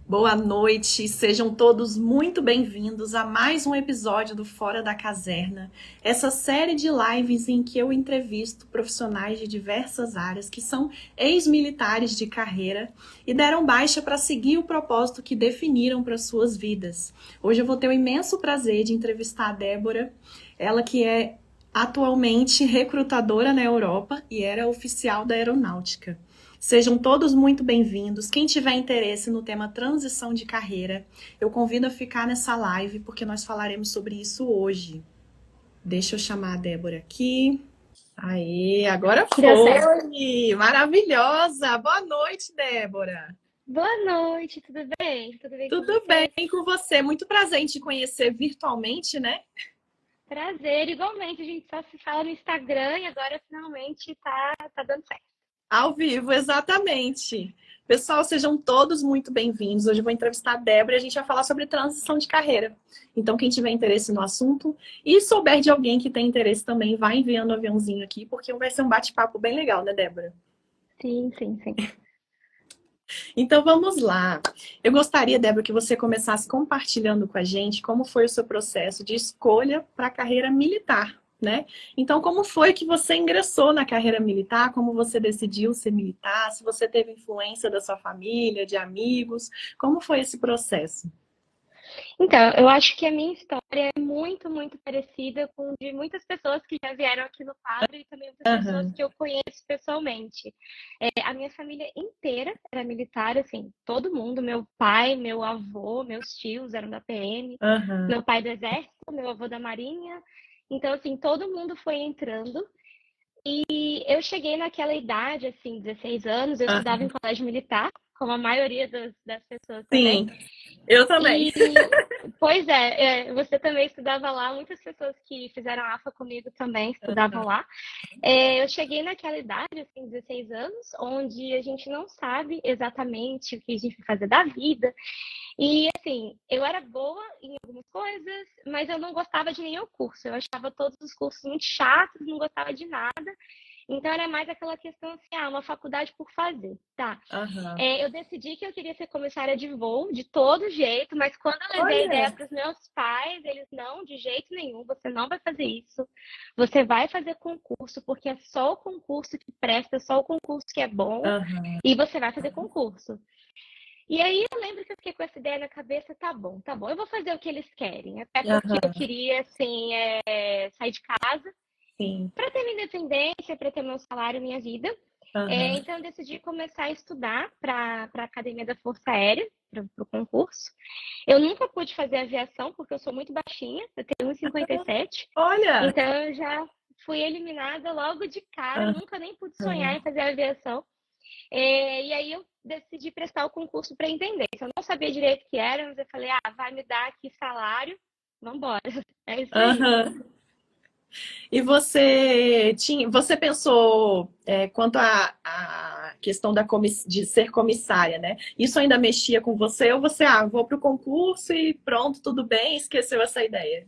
Boa noite, sejam todos muito bem-vindos a mais um episódio do Fora da Caserna, essa série de lives em que eu entrevisto profissionais de diversas áreas que são ex-militares de carreira e deram baixa para seguir o propósito que definiram para suas vidas. Hoje eu vou ter o imenso prazer de entrevistar a Débora, ela que é atualmente recrutadora na Europa e era oficial da aeronáutica. Sejam todos muito bem-vindos. Quem tiver interesse no tema transição de carreira, eu convido a ficar nessa live, porque nós falaremos sobre isso hoje. Deixa eu chamar a Débora aqui. Aê, agora Deu certo. foi! Maravilhosa! Boa noite, Débora! Boa noite, tudo bem? Tudo bem com Tudo bem você? com você? Muito prazer em te conhecer virtualmente, né? Prazer, igualmente, a gente só se fala no Instagram e agora finalmente tá dando certo. Ao vivo, exatamente. Pessoal, sejam todos muito bem-vindos. Hoje eu vou entrevistar a Débora e a gente vai falar sobre transição de carreira. Então, quem tiver interesse no assunto e souber de alguém que tem interesse também, vai enviando o aviãozinho aqui, porque vai ser um bate-papo bem legal, né, Débora? Sim, sim, sim. Então, vamos lá. Eu gostaria, Débora, que você começasse compartilhando com a gente como foi o seu processo de escolha para a carreira militar, né? Então, como foi que você ingressou na carreira militar? Como você decidiu ser militar? Se você teve influência da sua família, de amigos? Como foi esse processo? Então, eu acho que a minha história é muito parecida com de muitas pessoas que já vieram aqui no quadro e também muitas pessoas Aham, que eu conheço pessoalmente. A minha família inteira era militar, assim, todo mundo, meu pai, meu avô, meus tios eram da PM, aham, meu pai do exército, meu avô da marinha. Então, assim, todo mundo foi entrando. E eu cheguei naquela idade, assim, 16 anos, eu estudava em aham. colégio militar, como a maioria das pessoas também. Sim, eu também. E, pois você também estudava lá, muitas pessoas que fizeram AFA comigo também estudavam lá. Eu cheguei naquela idade, assim, 16 anos, onde a gente não sabe exatamente o que a gente vai fazer da vida. E, assim, eu era boa em algumas coisas, mas eu não gostava de nenhum curso. Eu achava todos os cursos muito chatos, não gostava de nada. Então, era mais aquela questão assim, uma faculdade por fazer, tá? Aham. Eu decidi que eu queria ser comissária de voo, de todo jeito, mas quando eu levei a ideia Olha, para os meus pais, eles, não, de jeito nenhum, você não vai fazer isso. Você vai fazer concurso, porque é só o concurso que presta, é só o concurso que é bom, aham, e você vai fazer concurso. E aí eu lembro que eu fiquei com essa ideia na cabeça, tá bom, eu vou fazer o que eles querem. Até porque eu aham, queria, assim, sair de casa sim, para ter minha independência, para ter meu salário, minha vida. aham, Então eu decidi começar a estudar para a Academia da Força Aérea, para o concurso. Eu nunca pude fazer aviação, porque eu sou muito baixinha, eu tenho 1,57. olha, Então eu já fui eliminada logo de cara, nunca nem pude sonhar aham, em fazer aviação. E aí eu decidi prestar o concurso para entender. Eu não sabia direito o que era, mas eu falei, vai me dar aqui salário, vamos embora. É isso aí. aham. E você pensou quanto à questão de ser comissária, né? Isso ainda mexia com você ou você, vou para o concurso e pronto, tudo bem, esqueceu essa ideia?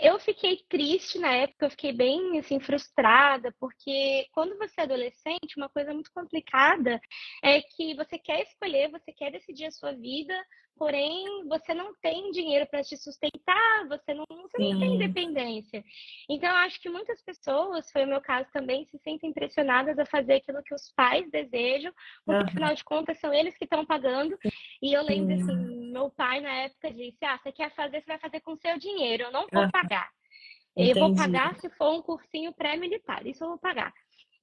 Eu fiquei triste na época, eu fiquei bem assim frustrada, porque quando você é adolescente, uma coisa muito complicada é que você quer escolher, você quer decidir a sua vida, porém você não tem dinheiro para te sustentar, você não tem Sim, independência. Então, eu acho que muitas pessoas, foi o meu caso também, se sentem pressionadas a fazer aquilo que os pais desejam, porque aham, afinal de contas são eles que estão pagando. E eu lembro assim, sim, meu pai na época disse: você quer fazer, você vai fazer com seu dinheiro, eu não vou ah, pagar. Eu vou entendi. pagar se for um cursinho pré-militar, isso eu vou pagar.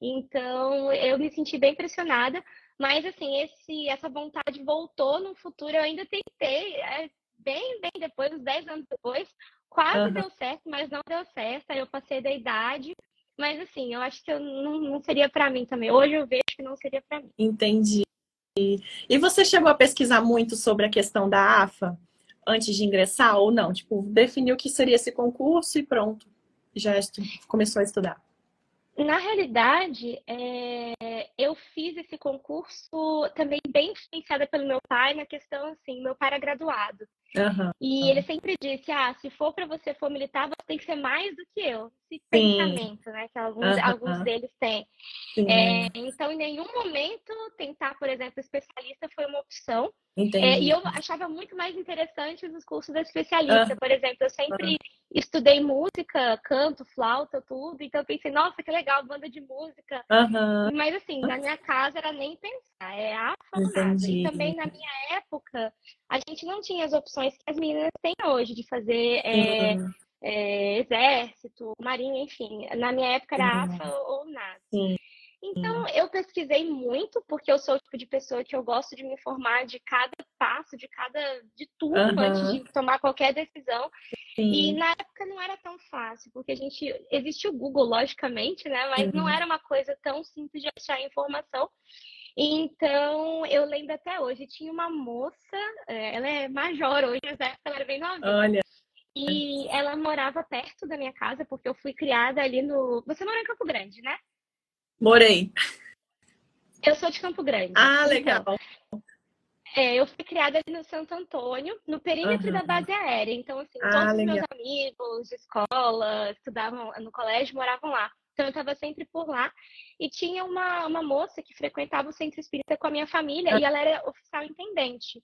Então, eu me senti bem pressionada, mas assim, essa vontade voltou no futuro, eu ainda tentei, bem depois, uns 10 anos depois, quase Aham, deu certo, mas não deu certo, aí eu passei da idade, mas assim, eu acho que eu não seria para mim também. Hoje eu vejo que não seria para mim. entendi. E você chegou a pesquisar muito sobre a questão da AFA antes de ingressar ou não? Tipo, definiu que seria esse concurso e pronto, já começou a estudar. Na realidade, eu fiz esse concurso também bem influenciada pelo meu pai, na questão assim, meu pai era graduado. Aham. E ele sempre disse, se for para você for militar, você tem que ser mais do que eu. Esse Sim. pensamento, né, que alguns Aham. deles têm. Sim. Então, em nenhum momento, tentar, por exemplo, especialista foi uma opção. E Entendi. eu achava muito mais interessante os cursos da especialista. Aham. Por exemplo, eu sempre estudei música, canto, flauta, tudo. Então, eu pensei, nossa, que legal, banda de música. Aham. Mas, assim, na minha casa era nem pensar, é AFA ou nada. E Entendi. também, na minha época, a gente não tinha as opções que as meninas têm hoje de fazer Sim. exército, marinha, enfim. Na minha época era Sim. AFA ou nada. Sim. Então, eu pesquisei muito, porque eu sou o tipo de pessoa que eu gosto de me informar de cada passo, de tudo, antes Aham. de tomar qualquer decisão. E Sim. na época não era tão fácil, porque existe o Google, logicamente, né? Mas não Sim. era uma coisa tão simples de achar informação. Então, eu lembro até hoje, tinha uma moça, ela é major hoje, mas na época ela era bem novinha. Olha, E ela morava perto da minha casa, porque eu fui criada ali no. Você mora em Campo Grande, né? morei. Eu sou de Campo Grande. Ah, Então, legal. eu fui criada ali no Santo Antônio, no perímetro da Aham. base aérea. Então, assim, Ah, todos os meus legal. amigos de escola, estudavam no colégio, moravam lá. Então, eu estava sempre por lá. E tinha uma moça que frequentava o centro espírita com a minha família, e ela era oficial intendente.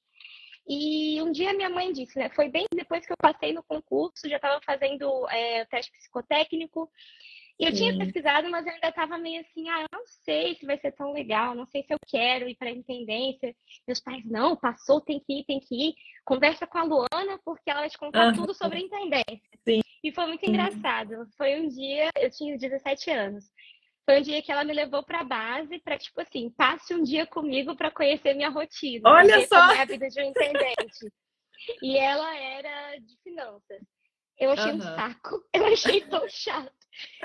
E um dia minha mãe disse, né? Foi bem depois que eu passei no concurso, já estava fazendo o teste psicotécnico. E eu tinha Sim. pesquisado, mas eu ainda estava meio assim, eu não sei se vai ser tão legal, não sei se eu quero ir para a intendência. Meus pais, não, passou, tem que ir, tem que ir. Conversa com a Luana, porque ela vai te contar Aham. tudo sobre a intendência. Sim. E foi muito engraçado. Foi um dia, eu tinha 17 anos. Foi um dia que ela me levou para a base para, tipo assim, passe um dia comigo para conhecer minha rotina e Olha ver só. como é a vida de um intendente. E ela era de finanças. Eu achei um Aham. saco, eu achei tão chato.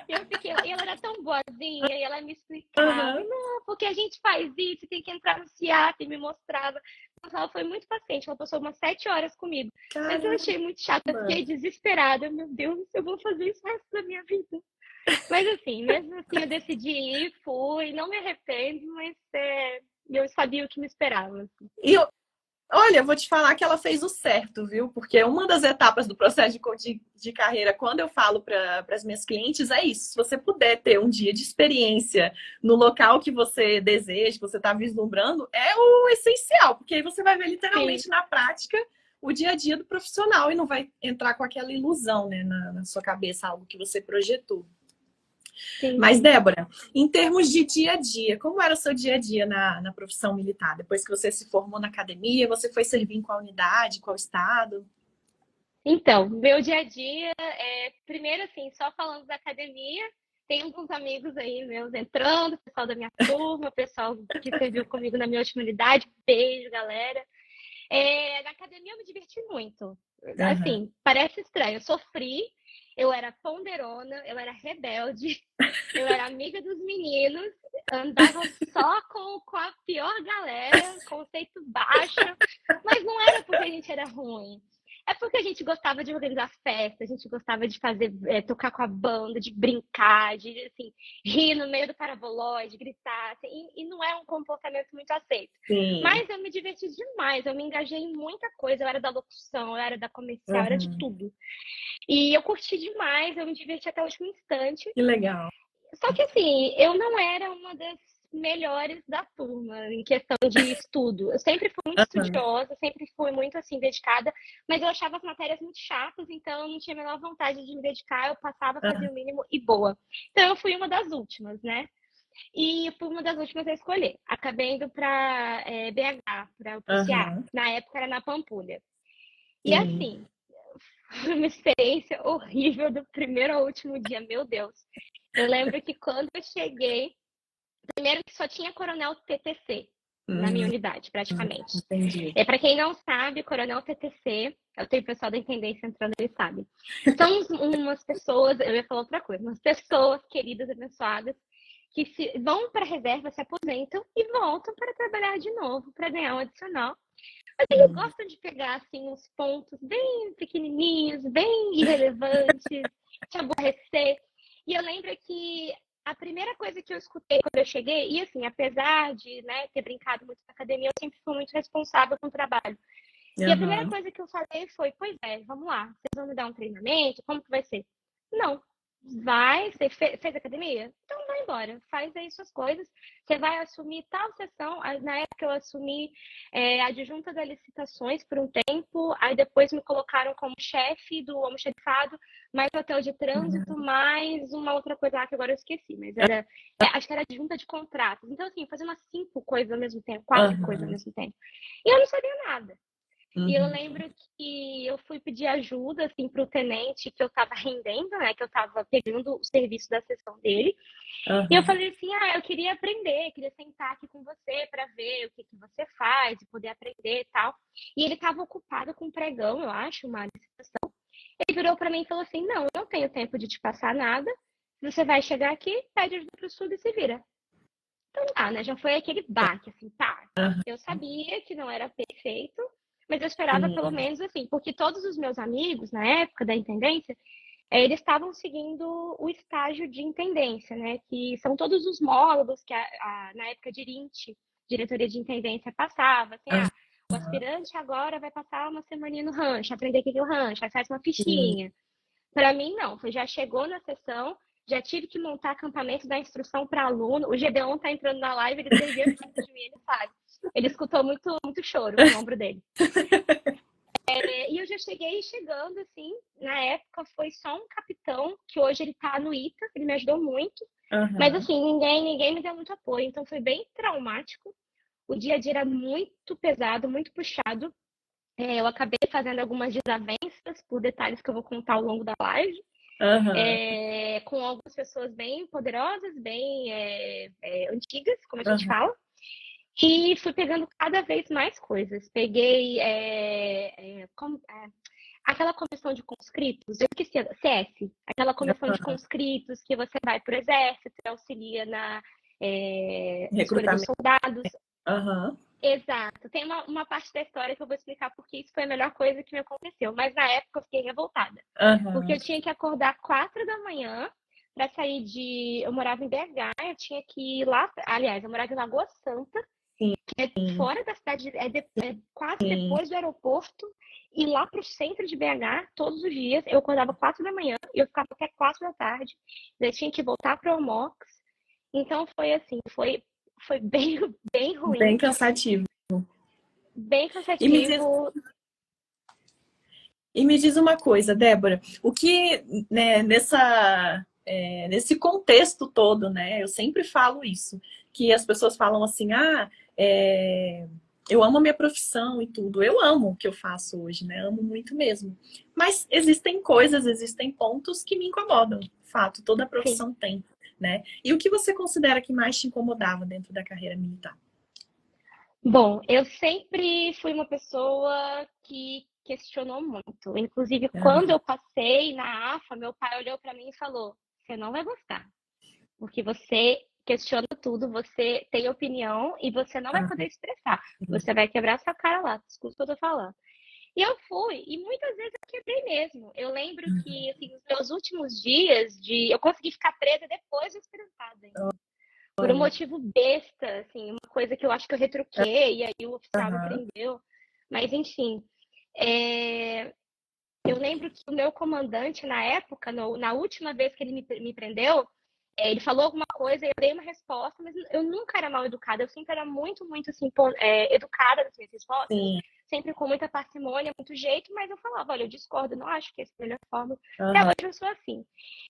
E ela era tão boazinha, e ela me explicava, Aham. não, porque a gente faz isso, tem que entrar no CIAP, e me mostrava. Nossa, ela foi muito paciente, ela passou umas 7 horas comigo. Mas eu Caramba. achei muito chato, eu fiquei desesperada. Meu Deus, eu vou fazer isso o resto da minha vida. Mas assim, mesmo assim, eu decidi ir, fui, não me arrependo, mas eu sabia o que me esperava. Assim. E olha, eu vou te falar que ela fez o certo, viu? Porque uma das etapas do processo de carreira, quando eu falo para as minhas clientes, é isso. Se você puder ter um dia de experiência no local que você deseja, que você está vislumbrando, é o essencial, porque aí você vai ver Sim, literalmente na prática o dia a dia do profissional e não vai entrar com aquela ilusão, né, na sua cabeça, algo que você projetou. sim, Mas, sim. Débora, em termos de dia a dia, como era o seu dia a dia na profissão militar? Depois que você se formou na academia, você foi servir em qual unidade, qual estado? Então, meu dia a dia primeiro assim, só falando da academia, tem alguns amigos aí meus entrando, pessoal da minha turma, pessoal que serviu comigo na minha última unidade, beijo, galera. Na academia eu me diverti muito. Aham. Assim, parece estranho, eu sofri, eu era ponderona, eu era rebelde, eu era amiga dos meninos, andava só com a pior galera, conceito baixo, mas não era porque a gente era ruim. É porque a gente gostava de organizar festa, a gente gostava de fazer, tocar com a banda, de brincar, de assim, rir no meio do parabolóide, gritar, assim, e não é um comportamento muito aceito. Sim. Mas eu me diverti demais, eu me engajei em muita coisa, eu era da locução, eu era da comercial, eu era de Aham. tudo. E eu curti demais, eu me diverti até o último instante. Que legal. Só que assim, eu não era uma das melhores da turma em questão de estudo. Eu sempre fui muito Aham. estudiosa, sempre fui muito assim dedicada, mas eu achava as matérias muito chatas, então eu não tinha a menor vontade de me dedicar, eu passava, fazia Aham. o mínimo e boa. Então eu fui uma das últimas, né? E fui uma das últimas a escolher. Acabei indo para BH, para o CIAP. Aham. Na época era na Pampulha. E Sim. assim, foi uma experiência horrível do primeiro ao último dia, meu Deus. Eu lembro que quando eu cheguei, primeiro que só tinha coronel TTC na minha Hum, unidade, praticamente. entendi. Para quem não sabe, coronel TTC, eu tenho pessoal da intendência entrando, eles sabem. São umas pessoas, eu ia falar outra coisa, umas pessoas queridas, abençoadas, que vão para a reserva, se aposentam e voltam para trabalhar de novo, para ganhar um adicional. Mas eles Sim. gostam de pegar assim uns pontos bem pequenininhos, bem irrelevantes, te aborrecer. E eu lembro que a primeira coisa que eu escutei quando eu cheguei, e assim, apesar de ter brincado muito na academia, eu sempre fui muito responsável com o trabalho. E a primeira Aham. coisa que eu falei foi, pois é, vamos lá, vocês vão me dar um treinamento? Como que vai ser? Não. Vai, você fez academia? Então vai embora, faz aí suas coisas. Você vai assumir tal sessão. Na época eu assumi adjunta das licitações por um tempo, aí depois me colocaram como chefe do almoxarifado, mais hotel de trânsito, mais uma outra coisa lá que agora eu esqueci, mas acho que era adjunta de contratos. Então, assim, fazendo umas 5 coisas ao mesmo tempo, 4 coisas ao Aham. mesmo tempo. E eu não sabia nada. E eu Uhum. lembro que eu fui pedir ajuda, assim, para o tenente que eu estava rendendo, né? Que eu estava pegando o serviço da sessão dele. E eu Aham. falei assim, eu queria aprender, queria sentar aqui com você para ver o que que você faz e poder aprender e tal. E ele estava ocupado com um pregão, eu acho, uma licitação. Ele virou para mim e falou assim, não, eu não tenho tempo de te passar nada. Você vai chegar aqui, pede ajuda pro sul e se vira. Então, né? Já foi aquele baque, assim, tá. Aham. Eu sabia que não era perfeito, mas eu esperava pelo Sim. menos, assim, porque todos os meus amigos, na época da intendência, eles estavam seguindo o estágio de intendência, né? Que são todos os módulos que na época de INTE, diretoria de intendência, passava, assim, o Aham. aspirante agora vai passar uma semaninha no rancho, aprender o que é o rancho, aí faz uma Sim. fichinha. Para mim, não. Já chegou na sessão, já tive que montar acampamento da instrução para aluno. O Gedeon tá entrando na live, ele serviu aqui de mim, ele sabe. Ele escutou muito, muito choro no ombro dele. E eu já cheguei chegando, assim, na época foi só um capitão, que hoje ele tá no ITA, ele me ajudou muito. Mas, Aham. assim, ninguém me deu muito apoio. Então, foi bem traumático. O dia a dia era muito pesado, muito puxado. Eu acabei fazendo algumas desavenças por detalhes que eu vou contar ao longo da live. Aham. Com algumas pessoas bem poderosas, bem antigas, como a gente Aham. fala, e fui pegando cada vez mais coisas. Peguei aquela comissão de conscritos, eu esqueci, CS, aquela comissão de conscritos que você vai para o exército, auxilia na escolha dos Recrutamento. soldados. Aham. Exato. Tem uma parte da história que eu vou explicar porque isso foi a melhor coisa que me aconteceu. Mas na época eu fiquei revoltada. Porque Aham. eu tinha que acordar 4 da manhã para sair de. Eu morava em BH, eu tinha que ir lá. Aliás, eu morava em Lagoa Santa, Sim. que é fora da cidade, quase Sim. depois do aeroporto, e lá para o centro de BH, todos os dias. Eu acordava 4 da manhã e eu ficava até 4 da tarde. Daí tinha que voltar para o Mox. Então foi assim, foi bem, bem Bem ruim, cansativo. bem E me diz, cansativo. e me diz uma coisa, Débora, o que, né, nesse contexto todo, né, eu sempre falo isso, que as pessoas falam assim, eu amo a minha profissão e tudo, eu amo o que eu faço hoje, né, amo muito mesmo, mas existem coisas, existem pontos que me incomodam, fato, toda Sim. profissão tem, né, e o que você considera que mais te incomodava dentro da carreira militar? Bom, eu sempre fui uma pessoa que questionou muito. Inclusive, quando Aham. eu passei na AFA, meu pai olhou para mim e falou: Você não vai gostar, porque você questiona tudo, você tem opinião e você não vai poder expressar. Você vai quebrar sua cara lá, escuta o que eu tô falando. E eu fui, e muitas vezes eu quebrei mesmo. Eu lembro que, assim, nos meus últimos dias, eu consegui ficar presa depois de experimentada ainda. Por um Olha. motivo besta, assim, uma coisa que eu acho que eu retruquei, e aí o oficial me Aham. prendeu. Mas, enfim, eu lembro que o meu comandante, na época, na última vez que ele me prendeu, ele falou alguma coisa, eu dei uma resposta, mas eu nunca era mal educada, eu sempre era muito, muito, assim, educada nas minhas respostas, Sim. sempre com muita parcimônia, muito jeito, mas eu falava, olha, eu discordo, não acho que essa é a melhor forma. Até Aham. hoje eu sou assim.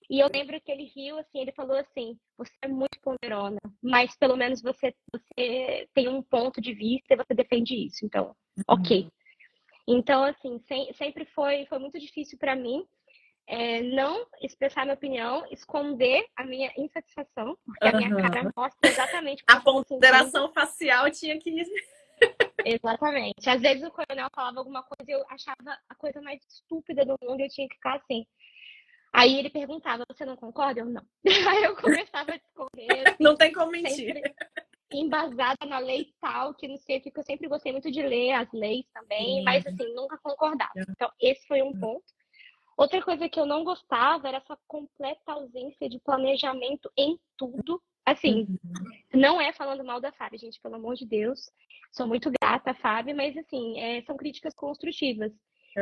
E eu lembro que ele riu, assim, ele falou assim, você é muito ponderona, mas pelo menos você tem um ponto de vista e você defende isso, então, ok. Então, assim, sempre foi muito difícil para mim não expressar minha opinião, esconder a minha insatisfação, porque a minha cara Aham. mostra exatamente o que eu A estou sentindo. ponderação facial tinha que. Exatamente. Às vezes o coronel falava alguma coisa e eu achava a coisa mais estúpida do mundo e eu tinha que ficar assim. Aí ele perguntava, você não concorda? Eu não. Aí eu começava a discorrer, Não assim, tem como mentir. sempre embasada na lei tal, que não sei o que eu sempre gostei muito de ler as leis também, Sim. mas assim, nunca concordava. Então, esse foi um ponto. Outra coisa que eu não gostava era essa completa ausência de planejamento em tudo. Assim, Uhum. não é falando mal da Fábio, gente, pelo amor de Deus. Sou muito grata à Fábio, mas assim, são críticas construtivas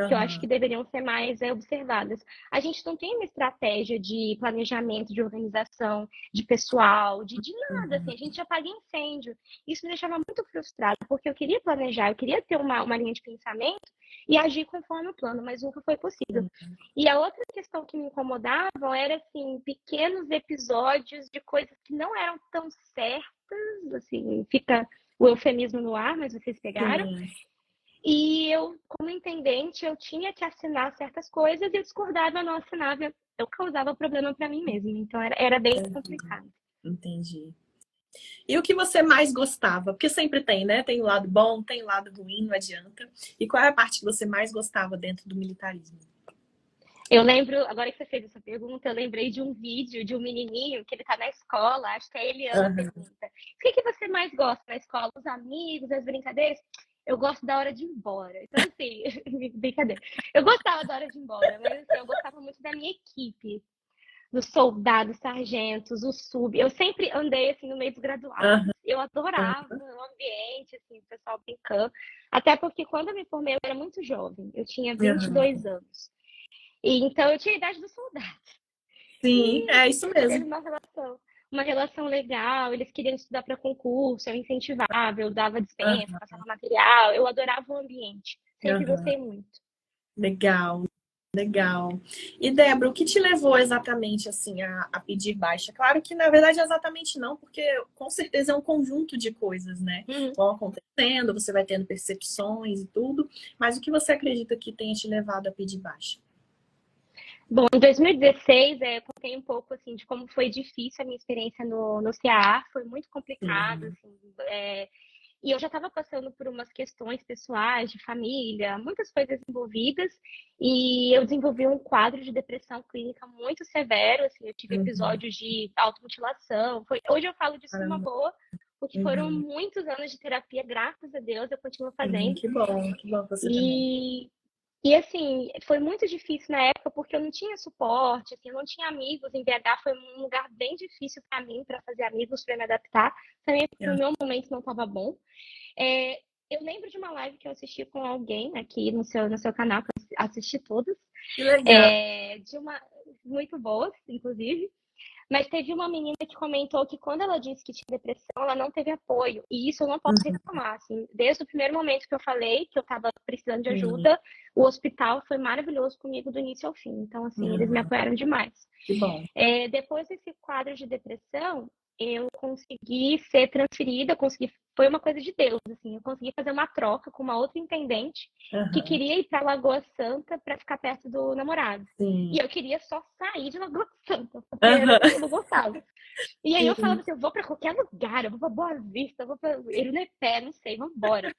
que eu acho que Aham. deveriam ser mais observadas. A gente não tem uma estratégia de planejamento, de organização, de pessoal, de nada, assim, a Uhum. gente apaga incêndio. Isso me deixava muito frustrada, porque eu queria planejar, eu queria ter uma linha de pensamento e agir conforme o plano, mas nunca foi possível. E a outra questão que me incomodavam era, assim, pequenos episódios de coisas que não eram tão certas, assim, fica o eufemismo no ar, mas vocês pegaram. Sim. E eu, como intendente, eu tinha que assinar certas coisas e eu discordava, eu não assinava, eu causava problema para mim mesma. Então era bem complicado. Entendi. E o que você mais gostava? Porque sempre tem, né? Tem o lado bom, tem o lado ruim, não adianta. E qual é a parte que você mais gostava dentro do militarismo? Eu lembro, agora que você fez essa pergunta, eu lembrei de um vídeo de um menininho que ele tá na escola, acho que a Eliana Aham. pergunta: o que que você mais gosta na escola? Os amigos, as brincadeiras? Eu gosto da hora de ir embora. Então, assim, brincadeira. Eu gostava da hora de ir embora, mas assim, eu gostava muito da minha equipe, dos soldados, sargentos, o sub. Eu sempre andei assim no meio dos graduados. Aham. Eu adorava o ambiente, assim, o pessoal brincando. Até porque quando eu me formei, eu era muito jovem. Eu tinha vinte e Aham. dois anos. E então eu tinha a idade dos soldados. Sim, E a é isso gente teve mesmo. uma relação legal. Eles queriam estudar para concurso, eu incentivava, eu dava dispensa, Aham. passava material. Eu adorava o ambiente. Sempre Aham. gostei muito. Legal, legal. E Débora, o que te levou exatamente assim a pedir baixa? Claro que na verdade exatamente não, porque com certeza é um conjunto de coisas, né? Uhum. Vão acontecendo, você vai tendo percepções e tudo, mas o que você acredita que tenha te levado a pedir baixa? Bom, em 2016, eu contei um pouco assim de como foi difícil a minha experiência no CAA, foi muito complicado, Sim. assim, e eu já estava passando por umas questões pessoais, de família, muitas coisas envolvidas, e eu desenvolvi um quadro de depressão clínica muito severo, assim, eu tive Uhum. episódios de automutilação, hoje eu falo disso numa Caramba. boa, porque foram Uhum. muitos anos de terapia, graças a Deus, eu continuo Sim, fazendo, que bom você também. e assim, foi muito difícil na época porque eu não tinha suporte, assim, eu não tinha amigos. Em BH foi um lugar bem difícil para mim, para fazer amigos, para me adaptar. Também porque o Ah, meu momento não estava bom. É, eu lembro de uma live que eu assisti com alguém aqui no seu canal, que eu assisti todas, que legal. de uma muito boas, inclusive. Mas teve uma menina que comentou que quando ela disse que tinha depressão, ela não teve apoio. E isso eu não posso Uhum. reclamar, assim. Desde o primeiro momento que eu falei que eu estava precisando de Sim. ajuda, o hospital foi maravilhoso comigo do início ao fim. Então, assim, eles me Uhum. apoiaram demais. Que bom. Depois desse quadro de depressão, eu consegui ser transferida, foi uma coisa de Deus, assim, eu consegui fazer uma troca com uma outra intendente que Aham. queria ir para Lagoa Santa para ficar perto do namorado. Sim. E eu queria só sair de Lagoa Santa, porque Aham. eu não gostava. E aí eu falava Sim. assim, eu vou para qualquer lugar, eu vou para Boa Vista, eu vou para Irunepé, não sei, vamos embora.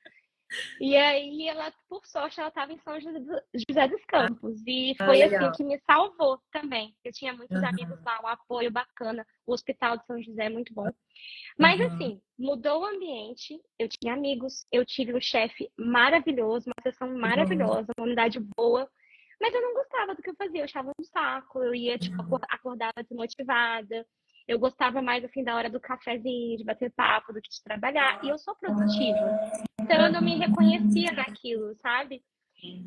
E aí ela, por sorte, ela estava em São José dos Campos. E Ah, foi assim o legal. que me salvou também. Eu tinha muitos amigos Aham. lá, um apoio bacana. O Hospital de São José é muito bom. Mas Aham. assim, mudou o ambiente. Eu tinha amigos, eu tive um chefe maravilhoso, uma sessão Que bom. maravilhosa, uma unidade boa. Mas eu não gostava do que eu fazia, eu achava um saco, eu ia, tipo, acordava desmotivada. Eu gostava mais, assim, da hora do cafezinho, de bater papo, do que de trabalhar. E eu sou produtiva. Então eu não me reconhecia naquilo, sabe?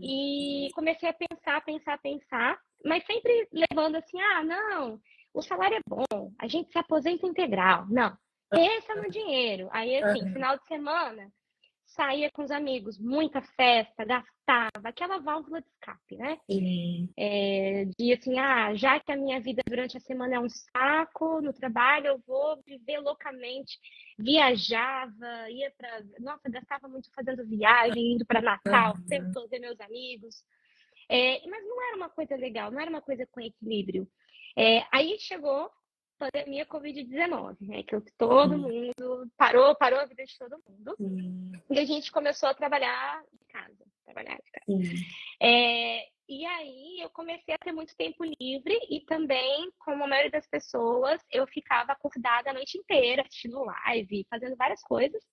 E comecei a pensar, pensar, pensar, mas sempre levando assim, ah, não, o salário é bom, a gente se aposenta integral. Não, pensa no dinheiro. Aí, assim, Aham. final de semana, saía com os amigos, muita festa, gastava, aquela válvula de escape, né? Sim. De assim, já que a minha vida durante a semana é um saco no trabalho, eu vou viver loucamente. Viajava, ia para. Nossa, gastava muito fazendo viagem, indo para Natal, o tempo Aham. todo ver meus amigos. Mas não era uma coisa legal, não era uma coisa com equilíbrio. Aí chegou a pandemia Covid-19, né? Que todo Sim. mundo parou a vida de todo mundo. Sim. E a gente começou a trabalhar de casa. Trabalhar de casa. Sim. E aí eu comecei a ter muito tempo livre e também, como a maioria das pessoas, eu ficava acordada a noite inteira, assistindo live, fazendo várias coisas.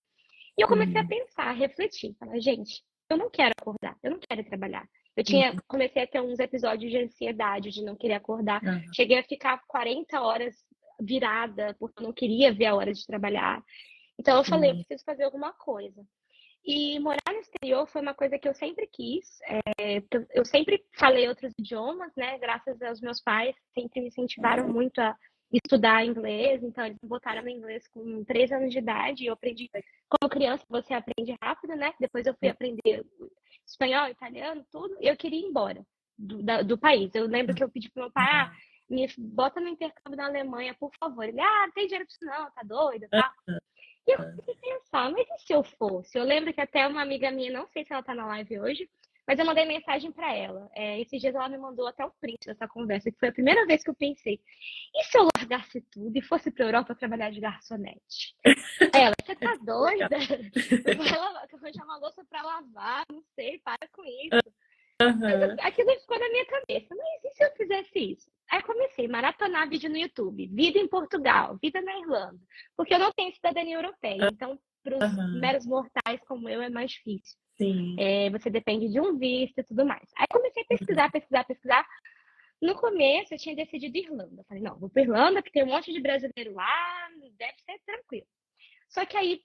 E eu comecei a Sim. pensar, a refletir, falar, gente, eu não quero acordar, eu não quero ir trabalhar. Sim. Comecei a ter uns episódios de ansiedade, de não querer acordar. Aham. Cheguei a ficar 40 horas virada, porque eu não queria ver a hora de trabalhar. Então eu falei, eu preciso fazer alguma coisa. E morar no exterior foi uma coisa que eu sempre quis. Eu sempre falei outros idiomas, né? Graças aos meus pais, sempre me incentivaram muito a estudar inglês. Então, eles me botaram no inglês com 3 anos de idade. E eu aprendi, como criança, você aprende rápido, né? Depois eu fui aprender espanhol, italiano, tudo. E eu queria ir embora do país. Eu lembro que eu pedi pro meu pai, me bota no intercâmbio na Alemanha, por favor. Ele, não tem dinheiro pra isso não, tá doido, tá? E eu comecei a pensar, mas e se eu fosse? Eu lembro que até uma amiga minha, não sei se ela tá na live hoje, mas eu mandei mensagem para ela. Esses dias ela me mandou até um print dessa conversa, que foi a primeira vez que eu pensei, e se eu largasse tudo e fosse para Europa trabalhar de garçonete? Ela, você tá doida? Eu vou arranjar uma louça para lavar, não sei, para com isso. Mas aquilo ficou na minha cabeça. Mas e se eu fizesse isso? Aí comecei a maratonar vídeo no YouTube. Vida em Portugal, vida na Irlanda. Porque eu não tenho cidadania europeia. Então, para os meros mortais como eu, é mais difícil. Sim. Você depende de um visto e tudo mais. Aí comecei a pesquisar. No começo, eu tinha decidido Irlanda. Falei, não, vou para Irlanda, que tem um monte de brasileiro lá, deve ser tranquilo. Só que aí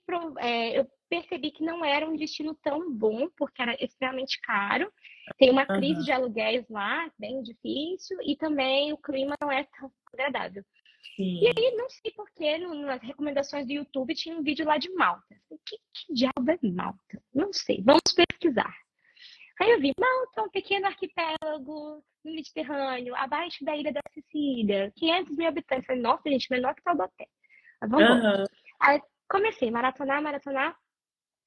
eu percebi que não era um destino tão bom, porque era extremamente caro. Tem uma crise de aluguéis lá, bem difícil, e também o clima não é tão agradável. Sim. E aí, não sei porquê, nas recomendações do YouTube tinha um vídeo lá de Malta. Que diabo é Malta? Não sei, vamos pesquisar. Aí eu vi Malta, um pequeno arquipélago no Mediterrâneo, abaixo da ilha da Sicília, 500 mil habitantes. Falei, nossa, gente, menor que Taubaté. Vamos embora. Aí comecei a maratonar.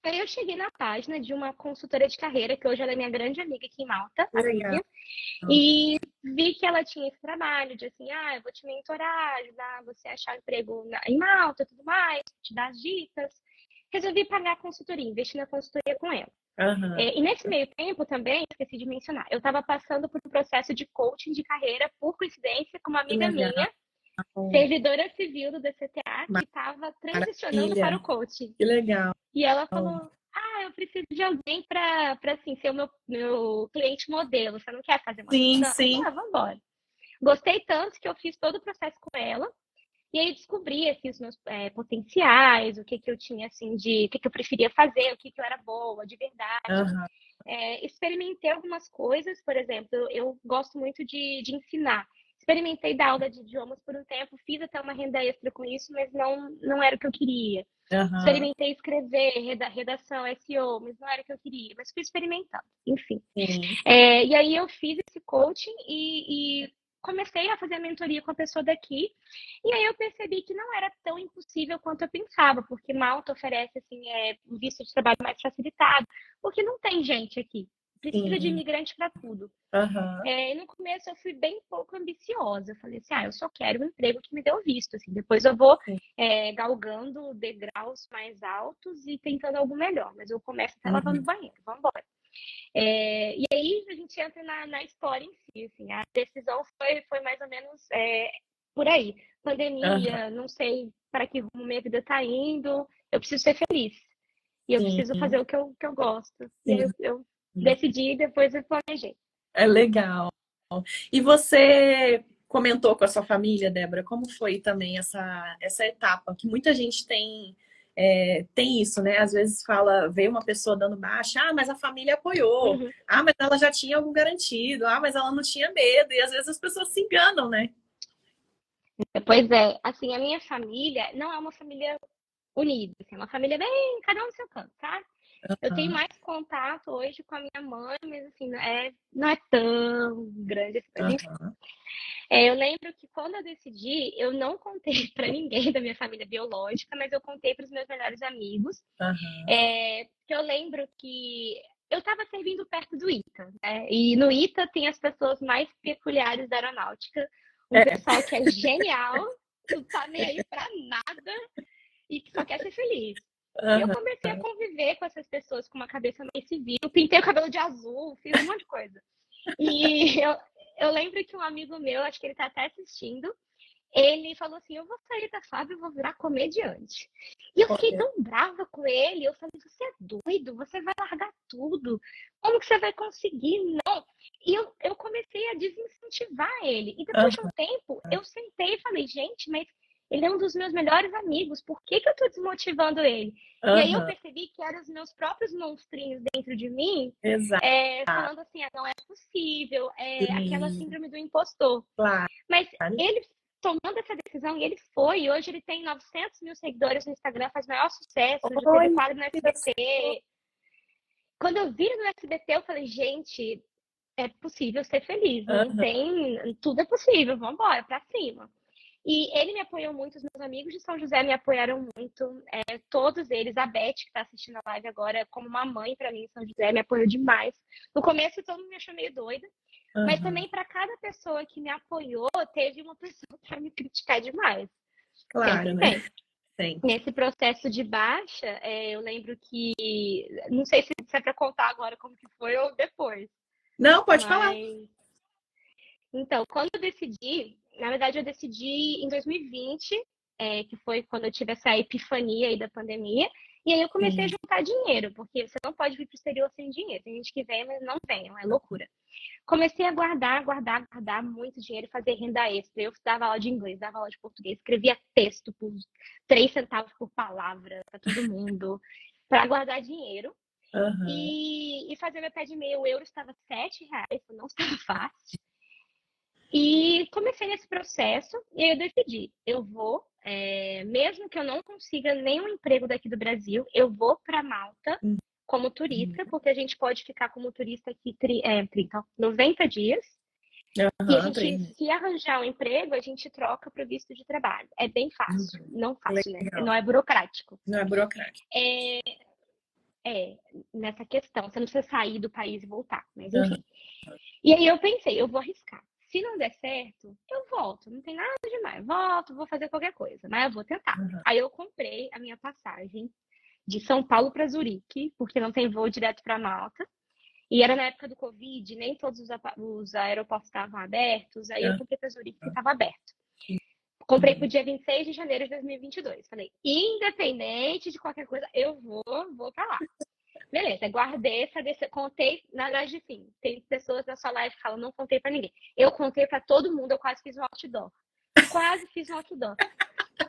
Aí eu cheguei na página de uma consultora de carreira, que hoje ela é minha grande amiga aqui em Malta, a Vivian, e vi que ela tinha esse trabalho de assim, eu vou te mentorar, ajudar você a achar um emprego em Malta e tudo mais, te dar as dicas. Resolvi pagar a consultoria, investir na consultoria com ela. E nesse meio tempo também, esqueci de mencionar, eu estava passando por um processo de coaching de carreira, por coincidência, com uma amiga minha, servidora civil do DCTA, que estava transicionando para o coaching. Que legal. E ela falou, eu preciso de alguém para assim, ser o meu cliente modelo. Você não quer fazer uma sessão? Sim. Vamos embora. Gostei tanto que eu fiz todo o processo com ela. E aí descobri assim, os meus potenciais, o que eu tinha, assim, o que eu preferia fazer, o que eu era boa, de verdade. Experimentei algumas coisas, por exemplo, eu gosto muito de ensinar. Experimentei dar aula de idiomas por um tempo, fiz até uma renda extra com isso, mas não era o que eu queria. Experimentei escrever, redação, SEO, mas não era o que eu queria, mas fui experimentando, enfim. E aí eu fiz esse coaching e comecei a fazer a mentoria com a pessoa daqui, e aí eu percebi que não era tão impossível quanto eu pensava, porque Malta oferece assim, um visto de trabalho mais facilitado, porque não tem gente aqui. Precisa de imigrante para tudo. E no começo eu fui bem pouco ambiciosa. Eu falei assim, eu só quero um emprego que me dê o visto. Assim. Depois eu vou galgando degraus mais altos e tentando algo melhor. Mas eu começo até lavando banheiro. Vamos embora. E aí a gente entra na história em si. Assim. A decisão foi mais ou menos por aí. Pandemia, não sei para que rumo minha vida está indo. Eu preciso ser feliz. E eu preciso fazer o que eu gosto. E aí eu decidi e depois eu planejei. É legal. E você comentou com a sua família, Débora, como foi também essa etapa? Que muita gente tem isso, né? Às vezes vê uma pessoa dando baixa, mas a família apoiou. Mas ela já tinha algo garantido. Mas ela não tinha medo. E às vezes as pessoas se enganam, né? Pois é. Assim, a minha família não é uma família unida. Assim, é uma família bem, cada um no seu canto, sabe? Eu tenho mais contato hoje com a minha mãe, mas assim, não é tão grande assim. Eu lembro que quando eu decidi, eu não contei para ninguém da minha família biológica, mas eu contei para os meus melhores amigos. Que eu lembro que eu estava servindo perto do ITA, né? E no ITA tem as pessoas mais peculiares da aeronáutica, um pessoal que é genial, não tá nem aí para nada e que só quer ser feliz. E eu comecei a conviver com essas pessoas com uma cabeça mais civil, pintei o cabelo de azul, fiz um monte de coisa. E eu lembro que um amigo meu, acho que ele tá até assistindo, ele falou assim, eu vou sair da Fábio e vou virar comediante. E eu fiquei tão brava com ele, eu falei, você é doido? Você vai largar tudo? Como que você vai conseguir? Não. E eu comecei a desincentivar ele. E depois de um tempo, eu sentei e falei, gente, mas Ele é um dos meus melhores amigos, por que que eu tô desmotivando ele? E aí eu Aham. percebi que eram os meus próprios monstrinhos dentro de mim, Exato. falando assim, ah, não é possível, aquela Sim, síndrome do impostor. claro. Mas ele tomando essa decisão, e ele foi, e hoje ele tem 900 mil seguidores no Instagram, faz maior sucesso, já teve Olha quadro no que gostoso. SBT. Quando eu vi no SBT, eu falei, gente, é possível ser feliz, não Aham. tem, tudo é possível, vamos embora, pra cima. E ele me apoiou muito, os meus amigos de São José me apoiaram muito, todos eles, a Beth, que está assistindo a live agora, como uma mãe para mim em São José, me apoiou demais. No começo todo mundo me achou meio doida, mas Aham. também para cada pessoa que me apoiou, teve uma pessoa para me criticar demais. Claro, Sempre né? tem. Sempre. Nesse processo de baixa, eu lembro que, não sei se é para contar agora como que foi ou depois, Não, pode falar. mas então, quando eu decidi, na verdade, eu decidi em 2020, que foi quando eu tive essa epifania aí da pandemia, e aí eu comecei a Sim. juntar dinheiro, porque você não pode vir para o exterior sem dinheiro. Tem gente que vem, mas não vem, é loucura. Comecei a guardar, guardar, guardar muito dinheiro, fazer renda extra. Eu dava aula de inglês, dava aula de português, escrevia texto por 3 centavos por palavra para todo mundo, para guardar dinheiro. Aham. E fazer meu pé de meia, o euro estava R$ 7, não estava fácil. E comecei nesse processo e aí eu decidi, eu vou, mesmo que eu não consiga nenhum emprego daqui do Brasil, eu vou para Malta como Uhum. turista, porque a gente pode ficar como turista aqui 90 dias. E a Aham, gente, 3 meses. se arranjar um emprego, a gente troca para o visto de trabalho. É bem fácil. Uhum. Não fácil, né? Legal. Não é burocrático. Não é burocrático. É, nessa questão. Você não precisa sair do país e voltar. Mas Aham. enfim. E aí eu pensei, eu vou arriscar. Se não der certo, eu volto. Não tem nada demais. Volto, vou fazer qualquer coisa, mas eu vou tentar. Aham. Aí eu comprei a minha passagem de São Paulo para Zurique, porque não tem voo direto para Malta. E era na época do Covid, nem todos os aeroportos estavam abertos. Aí eu comprei para Zurique que estava aberto. Comprei para o dia 26 de janeiro de 2022. Falei, independente de qualquer coisa, eu vou para lá. Beleza, guardei essa decisão, contei, na verdade, enfim, tem pessoas na sua live que falam, não contei pra ninguém. Eu contei pra todo mundo, eu quase fiz um outdoor. Quase fiz um outdoor.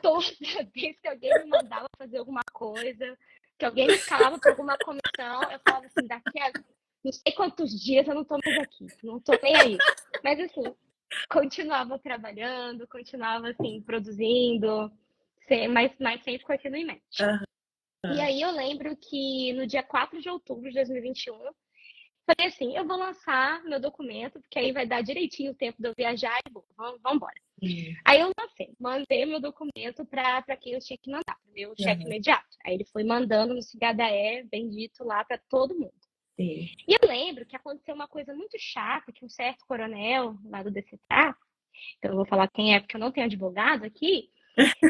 Toda vez que alguém me mandava fazer alguma coisa, que alguém me escalava pra alguma comissão, eu falava assim, daqui a não sei quantos dias eu não tô mais aqui, não tô nem aí. Mas assim, continuava trabalhando, continuava assim, produzindo, mas sempre com aquilo em mente. E Aham. aí eu lembro que no dia 4 de outubro de 2021, falei assim, eu vou lançar meu documento, porque aí vai dar direitinho o tempo de eu viajar e vamos embora. Sim. Aí eu lancei, mandei meu documento para quem eu tinha que mandar, pro meu chefe Aham. imediato. Aí ele foi mandando no Cigadaé, bendito lá para todo mundo. Sim. E eu lembro que aconteceu uma coisa muito chata, que um certo coronel lá do DCTA, então eu vou falar quem é, porque eu não tenho advogado aqui,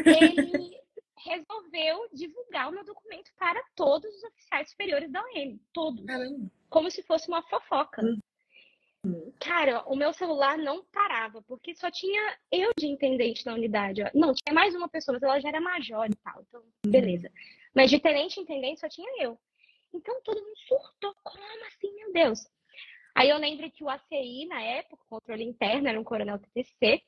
ele resolveu divulgar o meu documento para todos os oficiais superiores da OM, todos, Caramba. como se fosse uma fofoca. Uhum. Cara, o meu celular não parava, porque só tinha eu de intendente na unidade. Ó. Não, tinha mais uma pessoa, mas ela já era major e tal, então Uhum. beleza. Mas de tenente intendente só tinha eu. Então todo mundo surtou, como assim, meu Deus? Aí eu lembro que o ACI, na época, o controle interno, era um coronel TTC,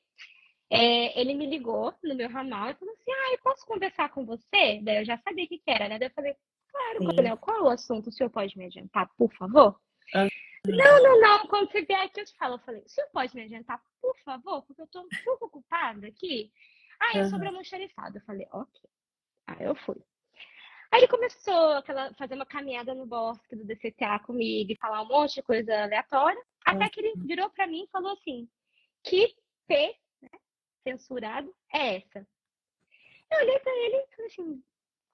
ele me ligou no meu ramal e falou assim, eu posso conversar com você? Daí eu já sabia o que era, né? Daí eu falei, claro, Sim. coronel, qual é o assunto? O senhor pode me adiantar, por favor? Não, Aham. não, não, quando você vier aqui eu te falo. Eu falei, o senhor pode me adiantar, por favor? Porque eu tô um pouco ocupada aqui. É sobre Aham. almoxarifado. Eu falei, ok. Aí eu fui. Aí ele começou fazer uma caminhada no bosque do DCTA comigo e falar um monte de coisa aleatória. Até que ele virou pra mim e falou assim, que P, censurado, é essa? Eu olhei pra ele e falei assim,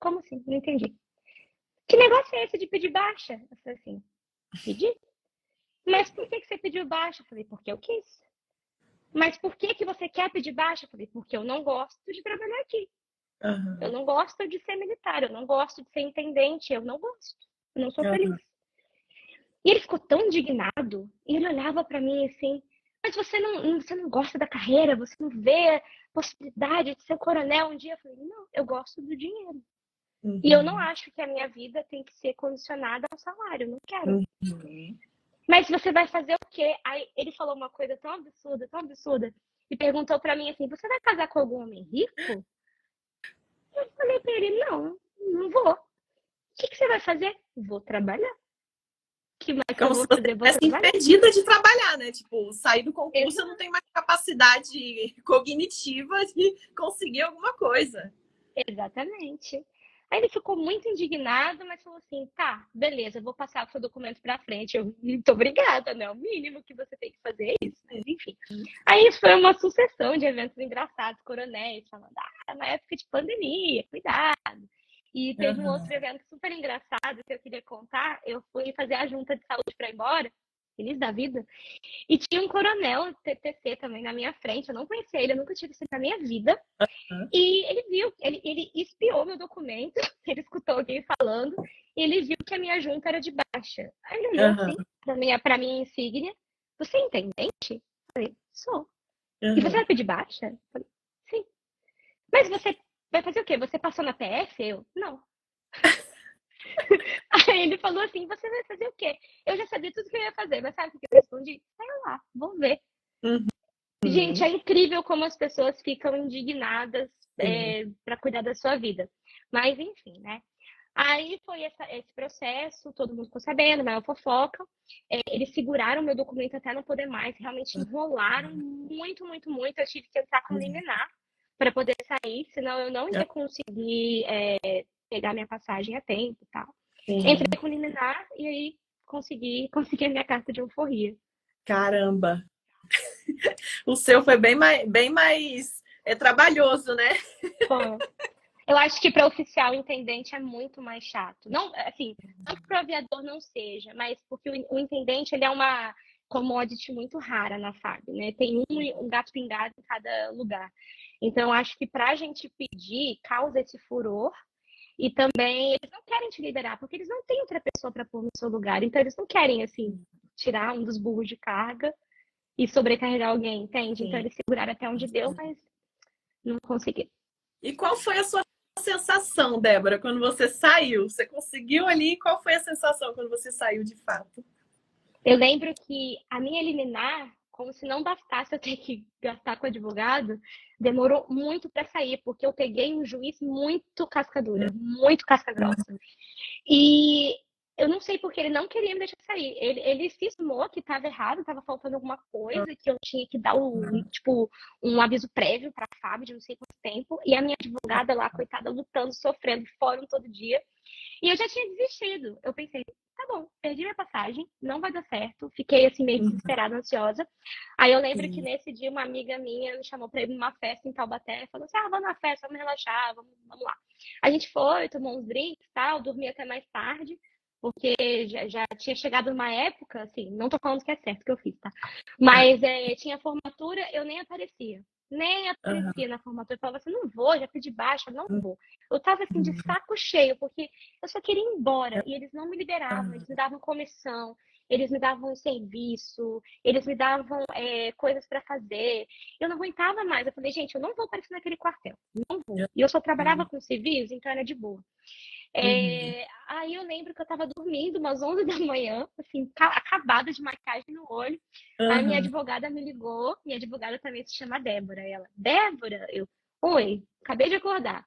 como assim? Não entendi. Que negócio é esse de pedir baixa? Eu falei assim, pedir? Mas por que você pediu baixa? Eu falei, porque eu quis. Mas por que você quer pedir baixa? Eu falei, porque eu não gosto de trabalhar aqui. Eu Aham. não gosto de ser militar, eu não gosto de ser intendente, eu não gosto. Eu não sou feliz. Aham. E ele ficou tão indignado, e ele olhava para mim assim, mas você não gosta da carreira, você não vê possibilidade de ser coronel um dia? Eu falei, não, eu gosto do dinheiro. E eu não Uhum. acho que a minha vida tem que ser condicionada ao salário, eu não quero. Uhum. Mas você vai fazer o quê? Aí ele falou uma coisa tão absurda, e perguntou para mim assim: você vai casar com algum homem rico? Ele, não vou. O que você vai fazer? Vou trabalhar. Que mais que eu Como vou se você fazer? Vou estivesse trabalhar. impedida de trabalhar, né? Tipo, sair do concurso, Exato. eu não tenho mais capacidade cognitiva de conseguir alguma coisa. Exatamente. Aí ele ficou muito indignado, mas falou assim: tá, beleza, eu vou passar o seu documento pra frente. Eu, muito obrigada, né? O mínimo que você tem que fazer é isso, mas enfim. Aí foi uma sucessão de eventos engraçados, coronéis falando: na época de pandemia, cuidado. E teve um outro evento super engraçado que eu queria contar. Eu fui fazer a junta de saúde para ir embora, feliz da vida. E tinha um coronel TTC também na minha frente. Eu não conhecia ele, eu nunca tive isso na minha vida. E ele viu, ele espiou meu documento, ele escutou alguém falando, e ele viu que a minha junta era de baixa. Aí ele olhou assim pra minha insígnia: você é intendente? Eu falei: sou. E você vai pedir baixa? Eu falei: sim. Mas você vai fazer o quê? Você passou na PF? Eu: não. Aí ele falou assim: você vai fazer o quê? Eu já sabia tudo que eu ia fazer, mas sabe o que eu respondi? Sei lá, vamos ver. Gente, é incrível como as pessoas ficam indignadas para cuidar da sua vida. Mas, enfim, né? Aí foi esse processo, todo mundo ficou sabendo, maior fofoca. Eles seguraram meu documento até não poder mais, realmente enrolaram muito, muito, muito. Eu tive que entrar com liminar para poder sair, senão eu não ia conseguir pegar minha passagem a tempo e tal. Entrei com liminar e aí consegui a minha carta de alforria. Caramba! O seu foi bem mais trabalhoso, né? Bom, eu acho que para oficial intendente é muito mais chato. Não, assim, não que para o aviador não seja, mas porque o intendente ele é uma commodity muito rara na FAB, né? Tem um gato pingado em cada lugar. Então, eu acho que para a gente pedir, causa esse furor. E também eles não querem te liberar, porque eles não têm outra pessoa para pôr no seu lugar. Então, eles não querem, assim, tirar um dos burros de carga e sobrecarregar alguém, entende? Então, eles seguraram até onde deu, mas não conseguiram. E qual foi a sua sensação, Débora, quando você saiu? Você conseguiu ali? Qual foi a sensação quando você saiu de fato? Eu lembro que a minha liminar, como se não bastasse eu ter que gastar com advogado, demorou muito para sair, porque eu peguei um juiz muito cascadura, muito casca grossa. E eu não sei porque ele não queria me deixar sair. Ele cismou que estava errado, estava faltando alguma coisa, que eu tinha que dar um aviso prévio para a FAB de não sei quanto tempo. E a minha advogada lá, coitada, lutando, sofrendo, fórum todo dia. E eu já tinha desistido. Eu pensei: tá bom, perdi minha passagem, não vai dar certo. Fiquei assim meio desesperada, ansiosa. Aí eu lembro que nesse dia uma amiga minha me chamou para ir numa festa em Taubaté e falou assim: vamos na festa, vamos relaxar, vamos lá. A gente foi, tomou uns drinks e tal, dormi até mais tarde, porque já tinha chegado numa época, assim, não tô falando que é certo que eu fiz, tá? Mas tinha formatura, eu nem aparecia. Nem aparecia na formatura. Eu falava assim: não vou, já pedi baixa, não vou. Eu tava assim de saco cheio, porque eu só queria ir embora. E eles não me liberavam, eles me davam comissão, eles me davam serviço, eles me davam coisas para fazer. Eu não aguentava mais. Eu falei: gente, eu não vou aparecer naquele quartel. Não vou. E eu só trabalhava com civis, então era de boa. Aí eu lembro que eu tava dormindo umas 11 da manhã, assim, acabada de maquiagem no olho. A minha advogada me ligou, minha advogada também se chama Débora. Ela: Débora? Eu: oi, acabei de acordar.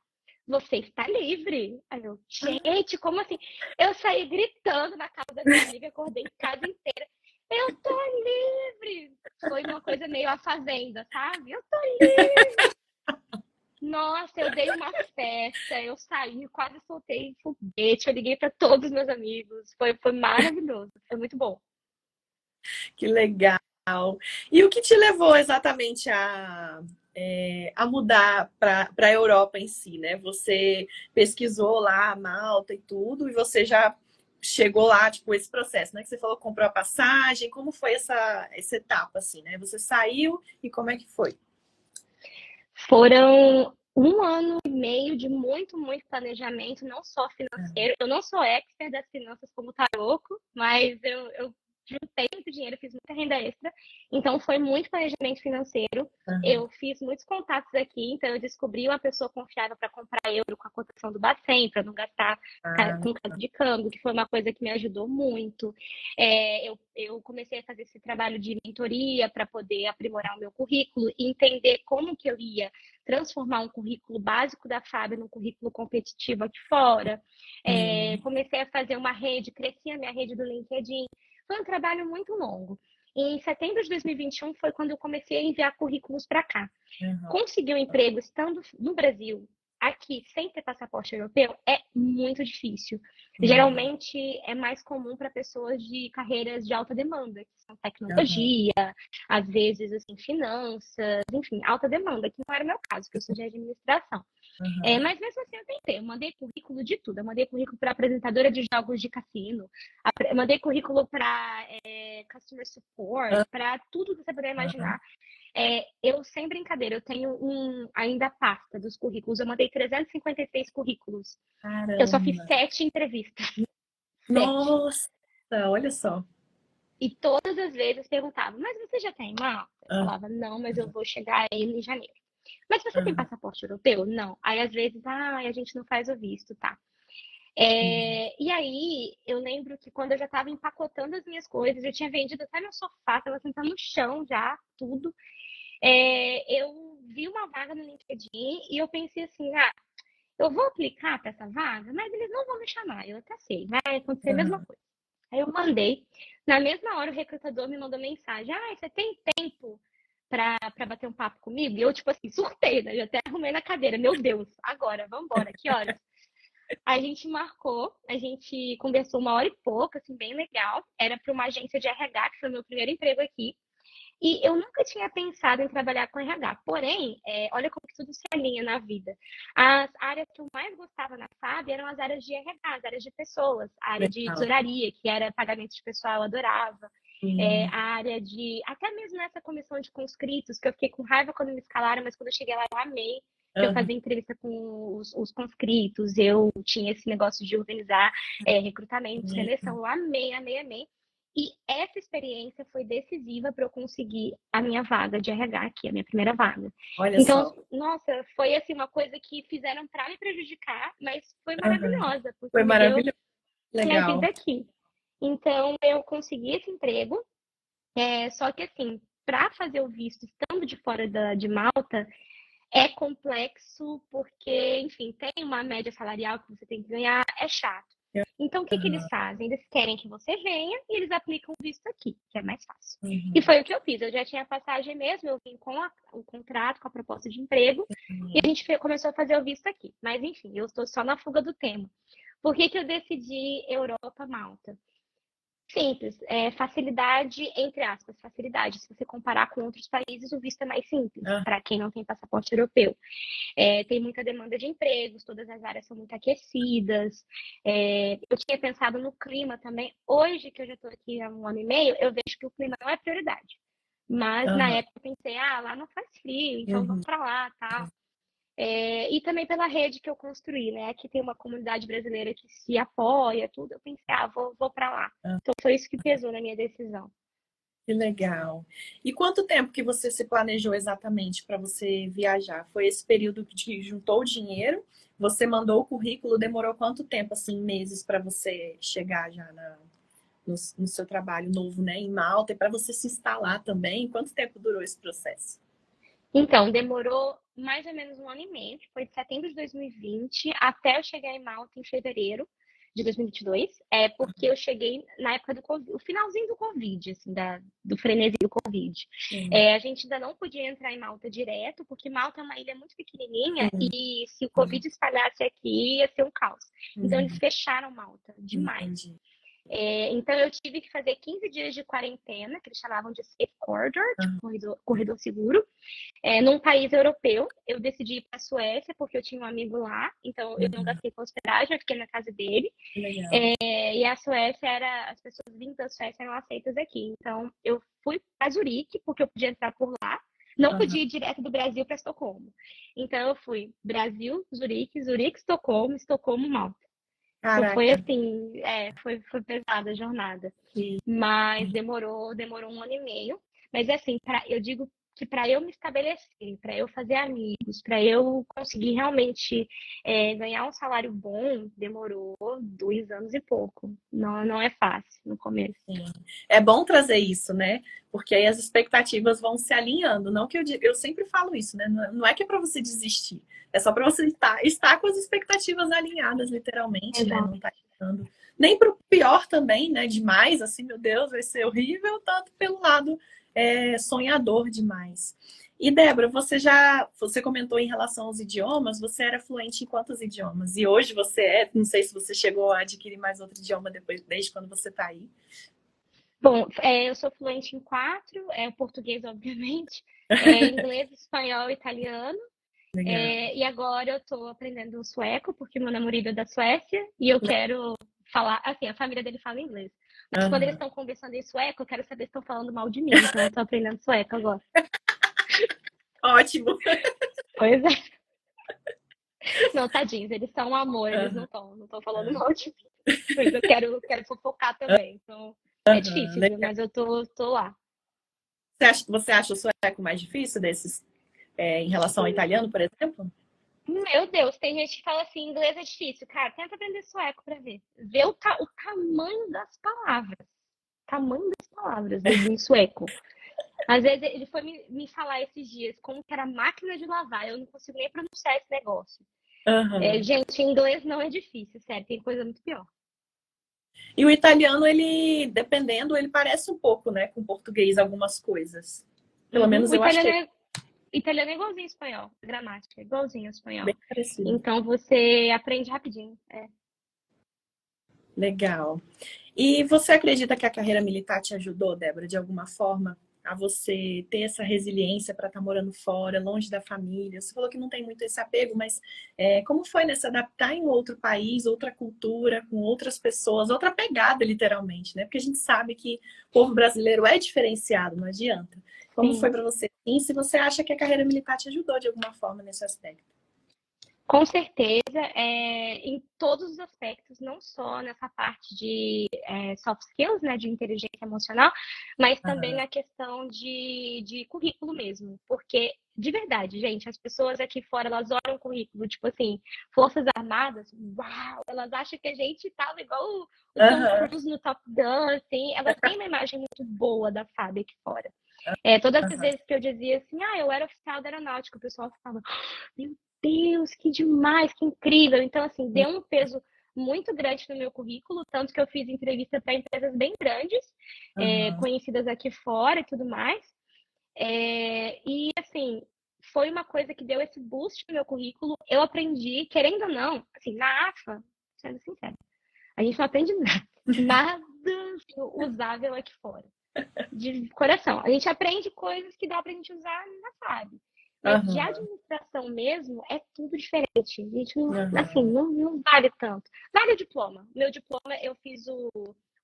Você está livre? Aí eu: gente, como assim? Eu saí gritando na casa da minha amiga, acordei a casa inteira: eu tô livre! Foi uma coisa meio a Fazenda, sabe? Eu tô livre! Nossa, eu dei uma festa, eu saí, quase soltei foguete, eu liguei para todos os meus amigos. Foi maravilhoso, foi muito bom. Que legal! E o que te levou exatamente a mudar para a Europa em si, né? Você pesquisou lá Malta e tudo, e você já chegou lá, tipo, esse processo, né? Que você falou que comprou a passagem, como foi essa etapa, assim, né? Você saiu e como é que foi? Foram 1 ano e meio de muito, muito planejamento, não só financeiro. Eu não sou expert das finanças como o Taroco, mas eu juntei muito dinheiro, fiz muita renda extra, então foi muito planejamento financeiro. Aham. Eu fiz muitos contatos aqui, então eu descobri uma pessoa confiável para comprar euro com a cotação do Bacen, para não gastar Ah, com casa de câmbio, que foi uma coisa que me ajudou muito. Eu comecei a fazer esse trabalho de mentoria para poder aprimorar o meu currículo e entender como que eu ia transformar um currículo básico da FAB num currículo competitivo aqui fora. sim. Comecei a fazer uma rede, cresci a minha rede do LinkedIn. Foi um trabalho muito longo. Em setembro de 2021 foi quando eu comecei a enviar currículos para cá. Aham. Conseguir um emprego estando no Brasil, aqui, sem ter passaporte europeu, é muito difícil. Uhum. Geralmente é mais comum para pessoas de carreiras de alta demanda, que são Aham. tecnologia, às vezes assim, finanças, enfim, alta demanda, que não era o meu caso, que eu sou de administração. Aham. Mas mesmo assim eu tentei, eu mandei currículo de tudo. Eu mandei currículo para apresentadora de jogos de cassino, eu mandei currículo para customer support, para tudo que você puder Aham. imaginar. Eu, sem brincadeira, eu tenho ainda a pasta dos currículos. Eu mandei 356 currículos. Eu só fiz Caramba. 7 entrevistas. 7. Nossa, olha só. E todas as vezes perguntavam, mas você já tem Malta? Eu Ah, falava, não, mas eu vou chegar aí em janeiro. Mas você tem aham. passaporte europeu? Não. Aí às vezes, a gente não faz o visto, tá? Sim. E aí, eu lembro que quando eu já estava empacotando as minhas coisas, eu tinha vendido até meu sofá, estava sentando no chão já, tudo. Eu vi uma vaga no LinkedIn e eu pensei assim, eu vou aplicar para essa vaga, mas eles não vão me chamar, eu até sei, vai acontecer a mesma Aham. coisa. Aí eu mandei, na mesma hora o recrutador me mandou mensagem, você tem tempo para bater um papo comigo? E eu, tipo assim, surtei, né? Eu até arrumei na cadeira, meu Deus, agora, vamos embora, que horas? A gente marcou, a gente conversou uma hora e pouco, assim, bem legal. Era para uma agência de RH, que foi o meu primeiro emprego aqui. E eu nunca tinha pensado em trabalhar com RH. Porém, olha como que tudo se alinha na vida. As áreas que eu mais gostava na FAB eram as áreas de RH, as áreas de pessoas, a área de Legal. tesouraria, que era pagamento de pessoal, eu adorava. Sim. A área de. Até mesmo nessa comissão de conscritos, que eu fiquei com raiva quando me escalaram, mas quando eu cheguei lá eu amei. Que eu Aham. fazia entrevista com os conscritos, eu tinha esse negócio de organizar recrutamento, seleção, eu amei, amei, amei. E essa experiência foi decisiva para eu conseguir a minha vaga de RH aqui, a minha primeira vaga. Olha Então, só. nossa, foi assim uma coisa que fizeram para me prejudicar, mas foi Aham. maravilhosa, porque Foi me deu maravilhoso. minha vida Legal. aqui. Então, eu consegui esse emprego, só que assim, para fazer o visto estando de fora de Malta, é complexo porque, enfim, tem uma média salarial que você tem que ganhar, é chato. Então, o que que eles Aham. fazem? Eles querem que você venha e eles aplicam o visto aqui, que é mais fácil. E Uhum. foi o que eu fiz. Eu já tinha passagem mesmo, eu vim com o contrato, com a proposta de emprego, e a Uhum. gente começou a fazer o visto aqui. Mas, enfim, eu estou só na fuga do tempo. Por que que eu decidi Europa, Malta? Simples, facilidade, entre aspas, facilidade. Se você comparar com outros países, o visto é mais simples, Ah, para quem não tem passaporte europeu. Tem muita demanda de empregos, todas as áreas são muito aquecidas. Eu tinha pensado no clima também. Hoje, que eu já estou aqui há um ano e meio, eu vejo que o clima não é prioridade. Mas na aham. época eu pensei, lá não faz frio, então Uhum. vamos para lá, tal. E também pela rede que eu construí, né? Aqui tem uma comunidade brasileira que se apoia, tudo. Eu pensei, vou para lá. Ah, Então foi isso que pesou na minha decisão. que legal. E quanto tempo que você se planejou exatamente para você viajar? Foi esse período que juntou o dinheiro? Você mandou o currículo, demorou quanto tempo, assim, meses para você chegar já no seu trabalho novo, né, em Malta, e para você se instalar também? Quanto tempo durou esse processo? Então, demorou mais ou menos um ano e meio, que foi de setembro de 2020 até eu chegar em Malta em fevereiro de 2022, porque eu cheguei na época do Covid, o finalzinho do Covid, assim, do frenesi do Covid. Sim, A gente ainda não podia entrar em Malta direto, porque Malta é uma ilha muito pequenininha sim, e se o sim. Covid espalhasse aqui ia ser um caos. Então, eles Uhum. fecharam Malta demais. Entendi. Então, eu tive que fazer 15 dias de quarentena, que eles chamavam de safe corridor, tipo Ah, corredor seguro, num país europeu. Eu decidi ir para a Suécia porque eu tinha um amigo lá, então eu não uhum. gastei com hospedagem, eu fiquei na casa dele. Que legal. E a Suécia as pessoas vindo da Suécia eram aceitas aqui. Então eu fui para Zurique porque eu podia entrar por lá. Não Aham. podia ir direto do Brasil para Estocolmo. Então eu fui Brasil, Zurique, Zurique, Estocolmo, Estocolmo, Malta. Foi Caraca. assim, foi pesada a jornada. que- Mas demorou um ano e meio. Mas assim, eu digo que para eu me estabelecer, para eu fazer amigos, para eu conseguir realmente ganhar um salário bom, demorou 2 anos e pouco. Não, não é fácil no começo. Sim. É bom trazer isso, né? Porque aí as expectativas vão se alinhando. Não que eu sempre falo isso, né? Não é que é para você desistir, é só para você estar com as expectativas alinhadas, literalmente, né? Não Exato. tá ficando nem para o pior também, né? Demais, assim, meu Deus, vai ser horrível, tanto pelo lado sonhador demais. E Débora, você comentou em relação aos idiomas, você era fluente em quantos idiomas? E hoje você não sei se você chegou a adquirir mais outro idioma depois, desde quando você está aí. Bom, eu sou fluente em 4, o português, obviamente, inglês, espanhol, italiano. Legal. E agora eu estou aprendendo sueco, porque meu namorado é da Suécia e eu quero falar, assim, a família dele fala inglês. Mas quando eles Aham. estão conversando em sueco, eu quero saber se estão falando mal de mim. Então eu estou aprendendo sueco agora. Ótimo. Pois é. Não, tadinhos, eles são um amor, eles Aham. não estão falando mal de mim. Mas eu quero fofocar também. Então é Aham. difícil, viu? Mas eu tô lá. Você acha o sueco mais difícil desses, em relação ao italiano, por exemplo? Meu Deus, tem gente que fala assim, inglês é difícil. Cara, tenta aprender sueco pra ver. Vê o tamanho das palavras. Tamanho das palavras em sueco. Às vezes ele foi me falar esses dias como que era máquina de lavar. Eu não consigo nem pronunciar esse negócio. Aham. Gente, inglês não é difícil, sério. Tem coisa muito pior. E o italiano, ele, dependendo, ele parece um pouco, né, com o português, algumas coisas. Pelo Uhum. menos eu achei Italiano é igualzinho ao espanhol. A gramática é igualzinho ao espanhol. bem parecido. Então você aprende rapidinho. Legal. E você acredita que a carreira militar te ajudou, Débora, de alguma forma, a você ter essa resiliência para estar morando fora, longe da família? Você falou que não tem muito esse apego, mas como foi, né, se adaptar em outro país, outra cultura, com outras pessoas, outra pegada, literalmente, né? Porque a gente sabe que o povo brasileiro é diferenciado, não adianta. Como foi Sim. para você? E se você acha que a carreira militar te ajudou de alguma forma nesse aspecto? Com certeza, em todos os aspectos, não só nessa parte de soft skills, né, de inteligência emocional, mas também Aham. na questão de currículo mesmo. Porque, de verdade, gente, as pessoas aqui fora, elas olham o currículo, tipo assim, Forças Armadas, uau! Elas acham que a gente tava igual o Tom Aham. Cruise no Top Gun, assim, elas têm uma imagem muito boa da FAB aqui fora. Todas as Aham. vezes que eu dizia assim, eu era oficial da aeronáutica, o pessoal ficava, meu Deus, que demais, que incrível. Então, assim, deu um peso muito grande no meu currículo, tanto que eu fiz entrevista para empresas bem grandes, Aham. conhecidas aqui fora e tudo mais. E, assim, foi uma coisa que deu esse boost no meu currículo. Eu aprendi, querendo ou não, assim, na AFA, sendo sincera, a gente não aprende nada, nada assim, usável aqui fora de coração. A gente aprende coisas que dá pra gente usar na FAB. Mas de Aham. administração mesmo, é tudo diferente. A gente não, assim, Aham. não vale tanto. Vale o diploma. Meu diploma, eu fiz o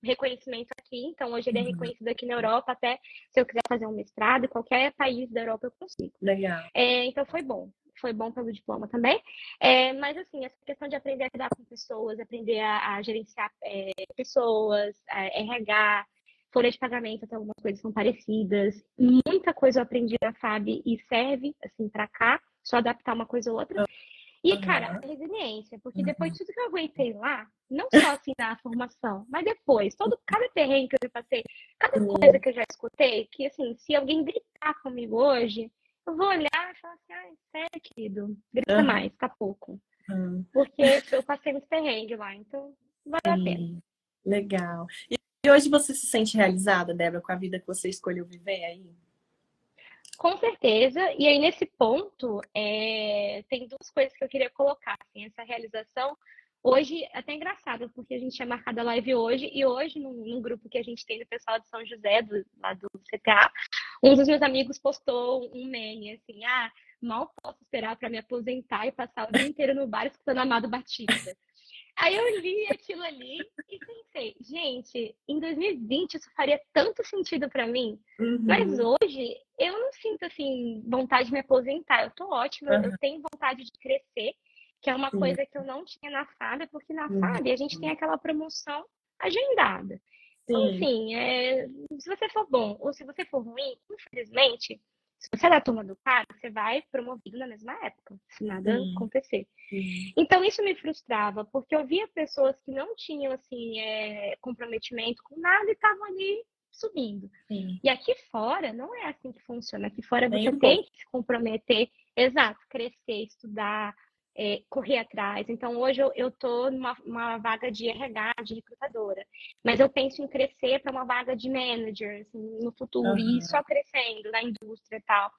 reconhecimento aqui, então hoje ele é Uhum. reconhecido aqui na Europa, até se eu quiser fazer um mestrado, em qualquer país da Europa eu consigo. Legal. Então foi bom. Foi bom pelo diploma também. Mas, assim, essa questão de aprender a lidar com pessoas, aprender a gerenciar pessoas, RH, folha de pagamento, até algumas coisas são parecidas. Muita coisa eu aprendi na FAB e serve, assim, para cá, só adaptar uma coisa ou outra. E, cara, Aham. resiliência, porque depois Uhum. de tudo que eu aguentei lá, não só assim na formação, mas depois, cada perrengue que eu passei, cada coisa Sim. que eu já escutei, que assim, se alguém gritar comigo hoje, eu vou olhar e falar assim, ai, sério, querido, grita Aham. mais, tá pouco. Uhum. Porque eu passei muito perrengue lá, então vale a pena. Sim. Legal. E hoje você se sente realizada, Débora, com a vida que você escolheu viver aí? Com certeza. E aí, nesse ponto, tem duas coisas que eu queria colocar. Assim, essa realização. Hoje, é até engraçado, porque a gente tinha marcado a live hoje, e hoje, num grupo que a gente tem do pessoal de São José, lá do CTA, um dos meus amigos postou um meme, assim, mal posso esperar para me aposentar e passar o dia inteiro no bar escutando Amado Batista. Aí eu li aquilo ali e pensei, gente, em 2020 isso faria tanto sentido para mim, mas Uhum. hoje eu não sinto assim vontade de me aposentar. Eu tô ótima, eu Aham. tenho vontade de crescer que é uma sim, coisa que eu não tinha na FAB, porque na uhum, FAB a gente tem aquela promoção agendada. Então, sim, assim, se você for bom ou se você for ruim, infelizmente, se você é da turma do cara, você vai promovido na mesma época, se nada sim, acontecer. sim, Então, isso me frustrava, porque eu via pessoas que não tinham, assim, comprometimento com nada e estavam ali subindo. sim. E aqui fora, não é assim que funciona. Aqui fora Nem você um pouco. tem que se comprometer, exato, crescer, estudar, correr atrás. Então, hoje eu estou numa vaga de RH, de recrutadora, mas eu penso em crescer para uma vaga de manager, assim, no futuro, e ir Aham, só crescendo na indústria e tal.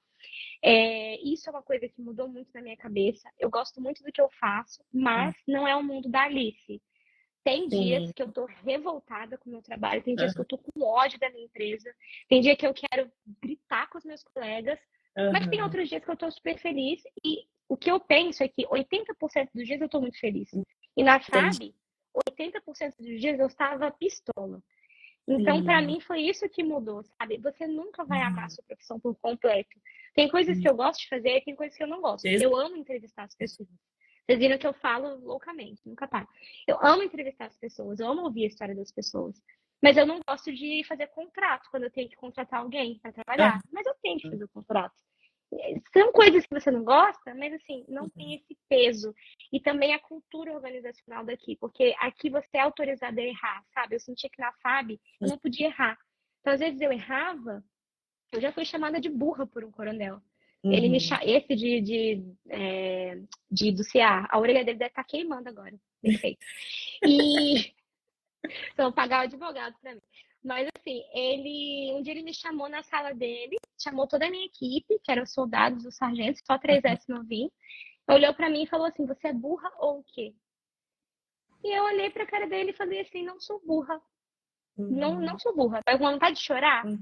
Isso é uma coisa que mudou muito na minha cabeça. Eu gosto muito do que eu faço, mas não é o mundo da Alice. Tem dias sim, que eu tô revoltada com o meu trabalho, tem dias que eu aham, tô com ódio da minha empresa, tem dia que eu quero gritar com os meus colegas, mas tem aham. outros dias que eu tô super feliz e o que eu penso é que 80% dos dias eu tô muito feliz. E na Entendi. FAB, 80% dos dias eu estava pistola. Então, para Sim. mim, foi isso que mudou, sabe? Você nunca vai amar a Uhum. sua profissão por completo. Tem coisas que eu gosto de fazer, tem coisas que eu não gosto. Ex- Eu amo entrevistar as pessoas. Vocês viram que eu falo loucamente, nunca paro. Eu amo entrevistar as pessoas, eu amo ouvir a história das pessoas. Mas eu não gosto de fazer contrato quando eu tenho que contratar alguém para trabalhar. Mas eu tenho que fazer o contrato. São coisas que você não gosta, mas assim, não tem esse peso. E também a cultura organizacional daqui, porque aqui você é autorizado a errar, sabe? Eu sentia que na FAB eu não podia errar. Então, às vezes eu errava, eu já fui chamada de burra por um coronel. Ele me Uhum. esse do CA, a orelha dele deve estar queimando agora. Bem feito. E então pagar o advogado para mim. Mas assim, um dia ele me chamou na sala dele, chamou toda a minha equipe, que eram os soldados, os sargentos, só 3S novinho, olhou para mim e falou assim: "Você é burra ou o quê?" E eu olhei para a cara dele e falei assim: "Não sou burra. Não, não Uhum. sou burra." Tava com vontade de chorar, Uhum.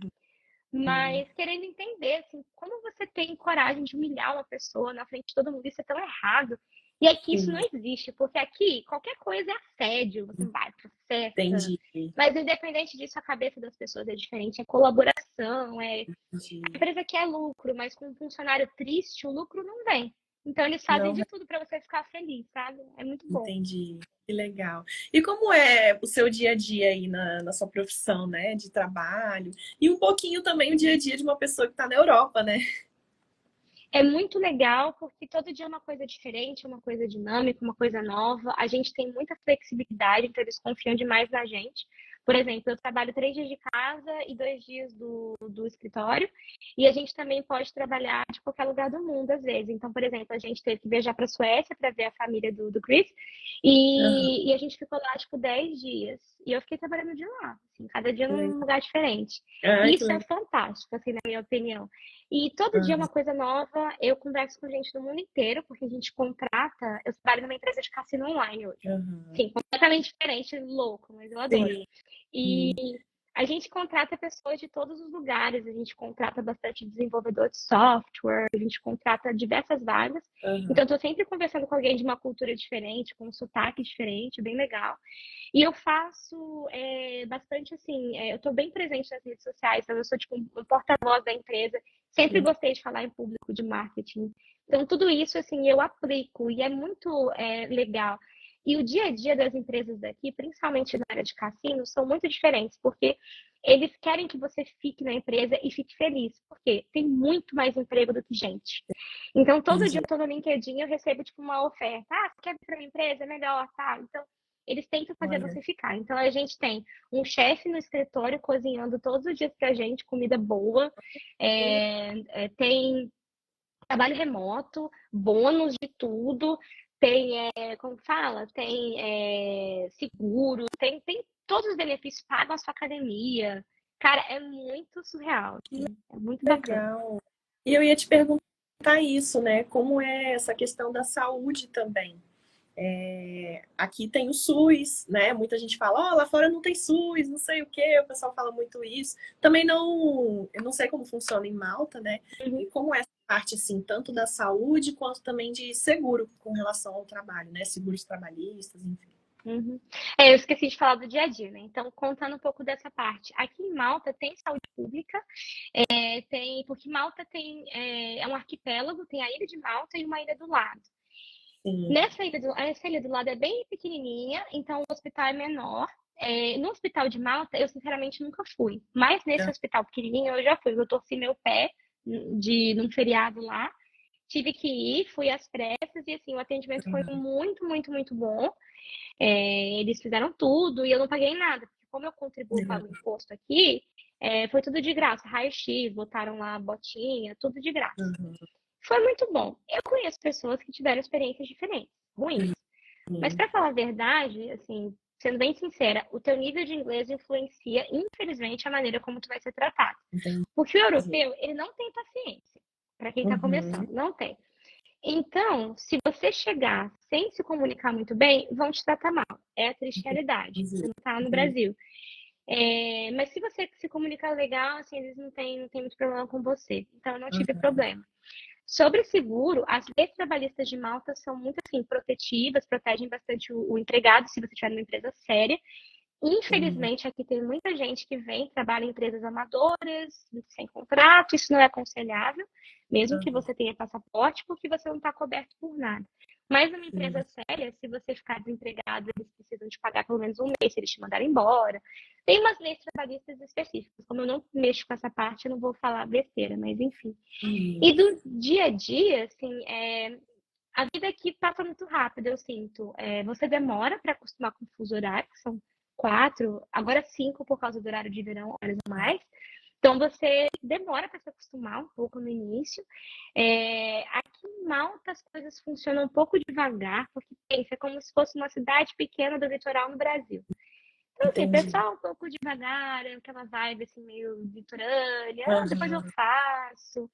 mas querendo entender, assim, como você tem coragem de humilhar uma pessoa na frente de todo mundo, isso é tão errado. E aqui isso não Sim. existe, porque aqui qualquer coisa é assédio, você vai, processa. Entendi. Mas independente disso, a cabeça das pessoas é diferente, é colaboração, a Entendi. empresa quer lucro, mas com um funcionário triste, o lucro não vem. Então eles fazem Não, de tudo para você ficar feliz, sabe? É muito bom. entendi. Que legal. E como é o seu dia a dia aí na sua profissão, né, de trabalho? E um pouquinho também o dia a dia de uma pessoa que está na Europa, né? É muito legal porque todo dia é uma coisa diferente, uma coisa dinâmica, uma coisa nova. A gente tem muita flexibilidade, então eles confiam demais na gente. Por exemplo, eu trabalho 3 dias de casa e 2 dias do escritório, e a gente também pode trabalhar de qualquer lugar do mundo, às vezes. Então, por exemplo, a gente teve que viajar para a Suécia para ver a família do Chris, Aham. e a gente ficou lá, tipo, 10 dias. E eu fiquei trabalhando de lá, assim, cada dia Que num legal. lugar diferente. Ai, que Isso é legal. fantástico, assim, na minha opinião. E todo dia é Aham. uma coisa nova. Eu converso com gente do mundo inteiro, porque a gente contrata. Eu trabalho numa empresa de cassino online hoje. Aham. Sim, completamente diferente, louco, mas eu adoro. Sim. E a gente contrata pessoas de todos os lugares. A gente contrata bastante desenvolvedor de software, a gente contrata diversas vagas. Então, Aham. eu tô sempre conversando com alguém de uma cultura diferente, com um sotaque diferente, bem legal. E eu faço bastante assim, eu estou bem presente nas redes sociais, então eu sou tipo um porta-voz da empresa, sempre gostei de falar em público de marketing. Então, tudo isso assim eu aplico e é muito legal. E o dia a dia das empresas daqui, principalmente na área de cassino, são muito diferentes, porque eles querem que você fique na empresa e fique feliz, porque tem muito mais emprego do que gente. Então, todo dia Entendi. eu estou no LinkedIn, eu recebo tipo uma oferta. Ah, você quer vir para a empresa? É melhor, tá? Então, eles tentam fazer Olha. você ficar. Então, a gente tem um chefe no escritório cozinhando todos os dias pra gente, comida boa. Tem trabalho remoto, bônus de tudo. Tem, como fala? Tem seguro, tem todos os benefícios, pagam a sua academia. Cara, é muito surreal, assim, é muito bacana. Legal. E eu ia te perguntar isso, né? Como é essa questão da saúde também? Aqui tem o SUS, né? Muita gente fala, lá fora não tem SUS, não sei o quê, o pessoal fala muito isso. Também não, eu não sei como funciona em Malta, né? E Uhum. como é essa parte, assim, tanto da saúde quanto também de seguro com relação ao trabalho, né? Seguros trabalhistas, enfim. Uhum. Eu esqueci de falar do dia a dia, né? Então, contando um pouco dessa parte. Aqui em Malta tem saúde pública, porque Malta é um arquipélago, tem a ilha de Malta e uma ilha do lado. Sim. Essa ilha do lado é bem pequenininha, então o hospital é menor. No hospital de Malta, eu sinceramente nunca fui. Mas nesse Ah, hospital pequenininho eu já fui. Eu torci meu pé num feriado lá. Tive que ir, fui às pressas e assim, o atendimento foi muito, muito, muito bom. Eles fizeram tudo e eu não paguei nada, porque como eu contribuo para o imposto aqui, foi tudo de graça. Raio-X, botaram lá a botinha, tudo de graça. uhum, Foi muito bom. Eu conheço pessoas que tiveram experiências diferentes, ruins. Mas sim, para falar a verdade, assim, sendo bem sincera, o teu nível de inglês influencia, infelizmente, a maneira como tu vai ser tratado. entendi. Porque o europeu, ele não tem paciência para quem está Uhum, começando, não tem. Então, se você chegar sem se comunicar muito bem, vão te tratar mal. É a triste realidade. entendi, Não tá no entendi. Brasil. Mas se você se comunicar legal, assim, eles não têm muito problema com você. Então, eu não tive Uhum, problema. Sobre seguro, as leis trabalhistas de Malta são muito assim protetivas, protegem bastante o empregado se você tiver numa empresa séria. uhum, Infelizmente, aqui tem muita gente que vem, trabalha em empresas amadoras, sem contrato, isso não é aconselhável, mesmo que uhum, você tenha passaporte, porque você não está coberto por nada. Mas numa sim, empresa séria, se você ficar desempregado, eles precisam te pagar pelo menos um mês se eles te mandarem embora. Tem umas leis trabalhistas específicas. Como eu não mexo com essa parte, eu não vou falar besteira, mas enfim. uhum, E do dia a dia, assim, a vida aqui passa muito rápido, eu sinto. Você demora para acostumar com o fuso horário, que são 4, agora 5 por causa do horário de verão, horas a mais. Então você demora para se acostumar um pouco no início. Aqui em Malta as coisas funcionam um pouco devagar, porque pensa, é como se fosse uma cidade pequena do litoral no Brasil. Então, assim, entendi. pessoal um pouco devagar, aquela vibe assim, meio litorânea, depois eu Uhum. faço.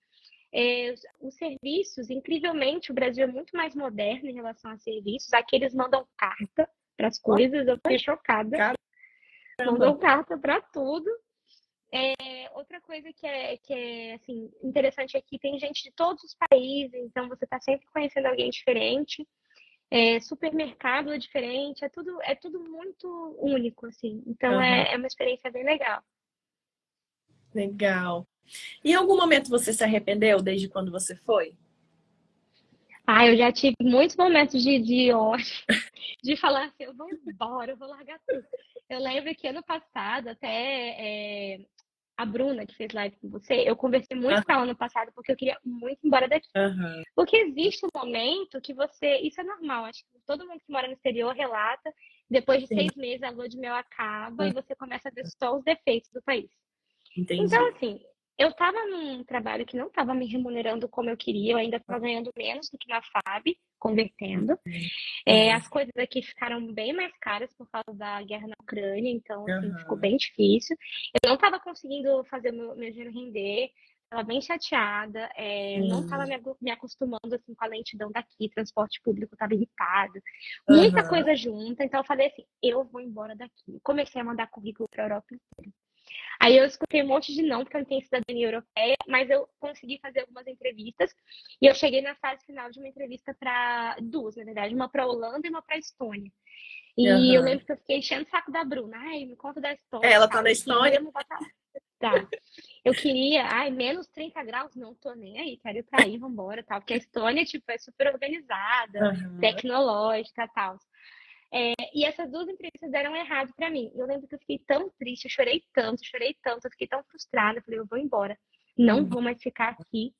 Os serviços, incrivelmente, o Brasil é muito mais moderno em relação a serviços. Aqui eles mandam carta para as Ó, coisas, eu fiquei chocada. caramba. Mandam carta para tudo. Outra coisa que é assim, interessante aqui, tem gente de todos os países, então você está sempre conhecendo alguém diferente. Supermercado é diferente, é tudo muito único, assim. Então Aham, é uma experiência bem legal. legal. Em algum momento você se arrependeu desde quando você foi? Eu já tive muitos momentos de ódio, de falar assim, eu vou embora, eu vou largar tudo. Eu lembro que ano passado, até a Bruna, que fez live com você, eu conversei muito Ah, com ela ano passado, porque eu queria muito ir embora daqui. aham, Porque existe um momento que você. Isso é normal, acho que todo mundo que mora no exterior relata. Depois de sim, 6 meses, a lua de mel acaba e ah, você começa a ver só os defeitos do país. Então, entendi. assim, eu estava num trabalho que não estava me remunerando como eu queria, eu ainda estava ganhando menos do que na FAB, convertendo. Uhum, As coisas aqui ficaram bem mais caras por causa da guerra na Ucrânia, então, assim, ficou aham, bem difícil. Eu não estava conseguindo fazer meu dinheiro render, estava bem chateada, não estava sim, me acostumando, assim, com a lentidão daqui, transporte público estava irritado, muita aham, coisa junta, então eu falei assim, eu vou embora daqui. Comecei a mandar currículo para a Europa. Aí eu escutei um monte de não, porque eu não tenho cidadania europeia, mas eu consegui fazer algumas entrevistas e eu cheguei na fase final de uma entrevista para duas, na verdade, uma para Holanda e uma para Estônia. E eu aham. lembro que eu fiquei enchendo o saco da Bruna. Ai, me conta da É, Estônia e ela tá tal. na Eu Estônia? queria me botar lá. Tá. Eu queria, menos 30 graus, não tô nem aí, quero ir pra aí, vambora, tal. Porque a Estônia, tipo, é super organizada, Aham, tecnológica, tal. E essas duas entrevistas deram errado pra mim. Eu lembro que eu fiquei tão triste, chorei tanto, eu fiquei tão frustrada. Eu falei, eu vou embora, não uhum, vou mais ficar aqui.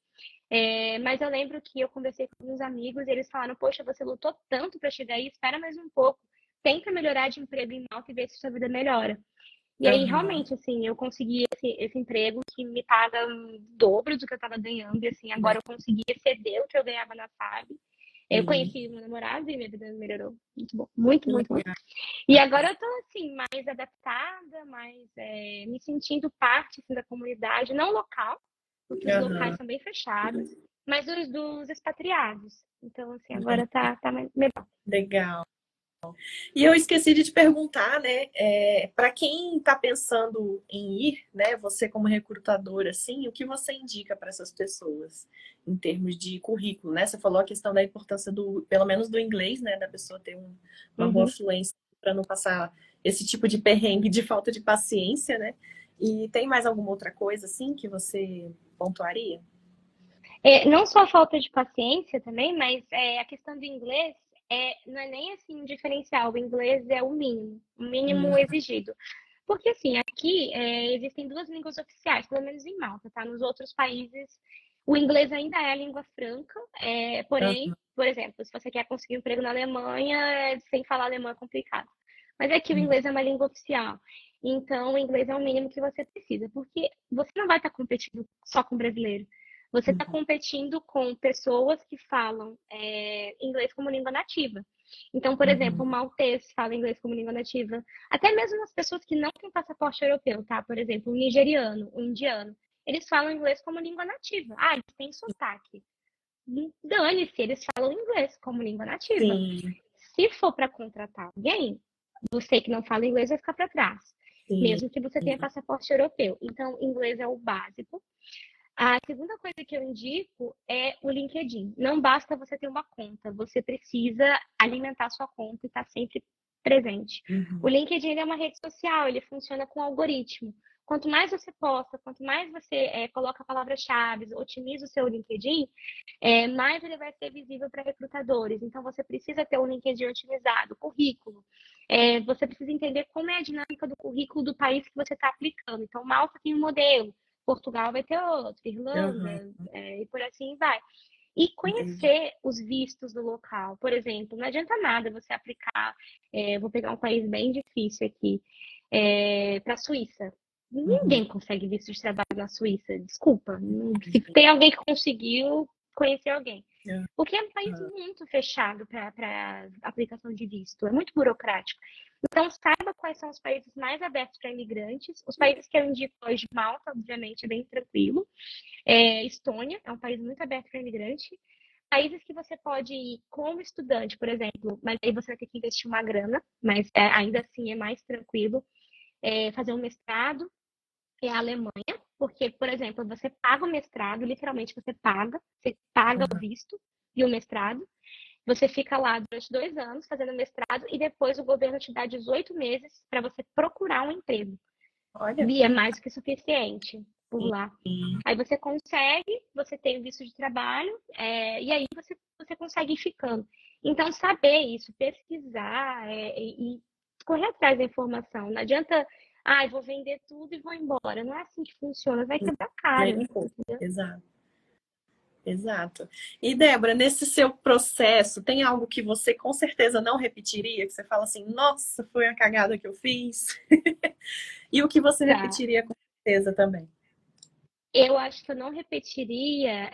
Mas eu lembro que eu conversei com uns amigos e eles falaram: Poxa, você lutou tanto para chegar aí, espera mais um pouco, tenta melhorar de emprego em Malta e ver se sua vida melhora. E aí, aham, realmente, assim, eu consegui esse emprego que me paga o dobro do que eu estava ganhando, e assim, agora eu consegui exceder o que eu ganhava na FAB. Eu sim, conheci meu namorado e minha vida melhorou. Muito bom, muito, que muito, muito. legal. E agora eu tô, assim, mais adaptada, mais me sentindo parte assim, da comunidade, não local, porque os locais Aham, são bem fechados, mas dos expatriados. Então, assim, agora entendi. tá mais melhor. Legal. E eu esqueci de te perguntar, né, para quem está pensando em ir, né, você como recrutadora, assim, o que você indica para essas pessoas em termos de currículo, né? Você falou a questão da importância do, pelo menos do inglês, né, da pessoa ter uma boa Uhum. fluência para não passar esse tipo de perrengue de falta de paciência, né? E tem mais alguma outra coisa, assim, que você pontuaria? Não só a falta de paciência também, mas a questão do inglês. não é nem assim um diferencial. O inglês é o mínimo Uhum. exigido. Porque, assim, aqui existem duas línguas oficiais, pelo menos em Malta, tá? Nos outros países, o inglês ainda é a língua franca, porém, Aham. por exemplo, se você quer conseguir um emprego na Alemanha, sem falar alemão é complicado. Mas aqui o Uhum. inglês é uma língua oficial. Então, o inglês é o mínimo que você precisa, porque você não vai estar competindo só com brasileiro. Você está Uhum. competindo com pessoas que falam inglês como língua nativa. Então, por exemplo, o Uhum. maltês fala inglês como língua nativa. Até mesmo as pessoas que não têm passaporte europeu, tá? Por exemplo, o nigeriano, o indiano, eles falam inglês como língua nativa. Ah, eles têm sotaque. Dane-se, eles falam inglês como língua nativa. Sim, Se for para contratar alguém, você que não fala inglês vai ficar para trás, sim. mesmo que você tenha passaporte europeu. Então, inglês é o básico. A segunda coisa que eu indico é o LinkedIn. Não basta você ter uma conta, você precisa alimentar sua conta e estar sempre presente. O Uhum. LinkedIn é uma rede social, ele funciona com algoritmo. Quanto mais você posta, quanto mais você coloca palavras-chave, otimiza o seu LinkedIn, mais ele vai ser visível para recrutadores. Então, você precisa ter um LinkedIn otimizado, currículo. Você precisa entender como é a dinâmica do currículo do país que você está aplicando. Então, Malta tem um modelo, Portugal vai ter outro, Aham. Irlanda, e por assim vai. E Entendi. conhecer os vistos do local. Por exemplo, não adianta nada você aplicar, vou pegar um país bem difícil aqui, para a Suíça. Uhum. Ninguém consegue visto de trabalho na Suíça, desculpa. Se tem alguém que conseguiu, conhecer alguém. Porque é um país Aham. muito fechado para aplicação de visto, é muito burocrático. Então, saiba quais são os países mais abertos para imigrantes. Os países que eu indico hoje, Malta, obviamente, é bem tranquilo. Estônia é um país muito aberto para imigrante. Países que você pode ir como estudante, por exemplo, mas aí você vai ter que investir uma grana, mas ainda assim é mais tranquilo. Fazer um mestrado é a Alemanha, porque, por exemplo, você paga o mestrado, literalmente você paga o Aham. visto e o mestrado. Você fica lá durante 2 anos fazendo mestrado e depois o governo te dá 18 meses para você procurar um emprego. Olha. E é mais do que suficiente por lá. Sim. Aí você consegue, você tem o visto de trabalho, e aí você consegue ir ficando. Então, saber isso, pesquisar e correr atrás da informação. Não adianta, eu vou vender tudo e vou embora. Não é assim que funciona, vai quebrar a Nem cara, um pouco. entendeu? Exato. Exato. E Débora, nesse seu processo, tem algo que você com certeza não repetiria? Que você fala assim, nossa, foi a cagada que eu fiz? E o que você Tá. repetiria com certeza também? Eu acho que eu não repetiria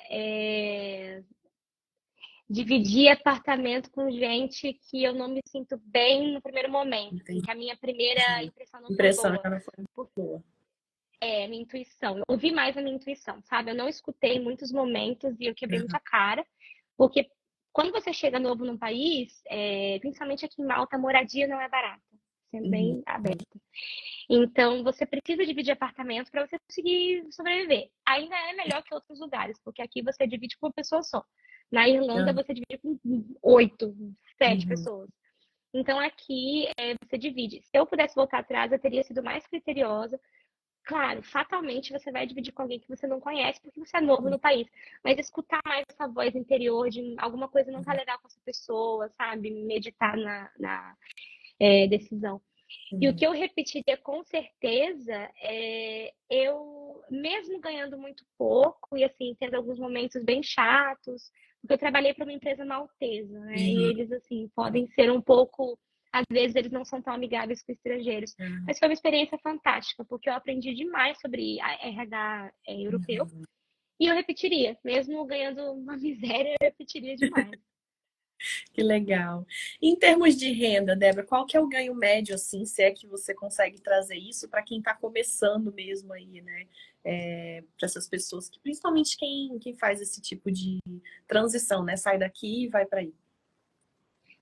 dividir apartamento com gente que eu não me sinto bem no primeiro momento, assim, Entendi. que a minha primeira impressão não foi Impressão boa. já não foi boa. Minha intuição. Eu ouvi mais a minha intuição, sabe? Eu não escutei em muitos momentos e eu quebrei Aham. muita cara, porque quando você chega novo num país, principalmente aqui em Malta, a moradia não é barata, sendo Uhum. bem aberta. Então, você precisa dividir apartamento para você conseguir sobreviver. Ainda é melhor que outros lugares, porque aqui você divide com uma pessoa só. Na Irlanda, Aham. você divide com 8, 7 Uhum. pessoas. Então, aqui você divide. Se eu pudesse voltar atrás, eu teria sido mais criteriosa. Claro, fatalmente você vai dividir com alguém que você não conhece, porque você é novo no país. Mas escutar mais essa voz interior de alguma coisa não tá legal com essa pessoa, sabe? Meditar na decisão. E o Uhum. que eu repetiria com certeza eu, mesmo ganhando muito pouco, e assim, tendo alguns momentos bem chatos, porque eu trabalhei para uma empresa maltesa, né? E Uhum. eles, assim, podem ser um pouco, às vezes eles não são tão amigáveis com estrangeiros. Uhum. Mas foi uma experiência fantástica, porque eu aprendi demais sobre a RH europeu, Uhum. e eu repetiria, mesmo ganhando uma miséria, eu repetiria demais. Que legal. Em termos de renda, Débora, qual que é o ganho médio, assim, se é que você consegue trazer isso para quem está começando mesmo aí, né? Para essas pessoas, que principalmente quem faz esse tipo de transição, né? Sai daqui e vai para aí.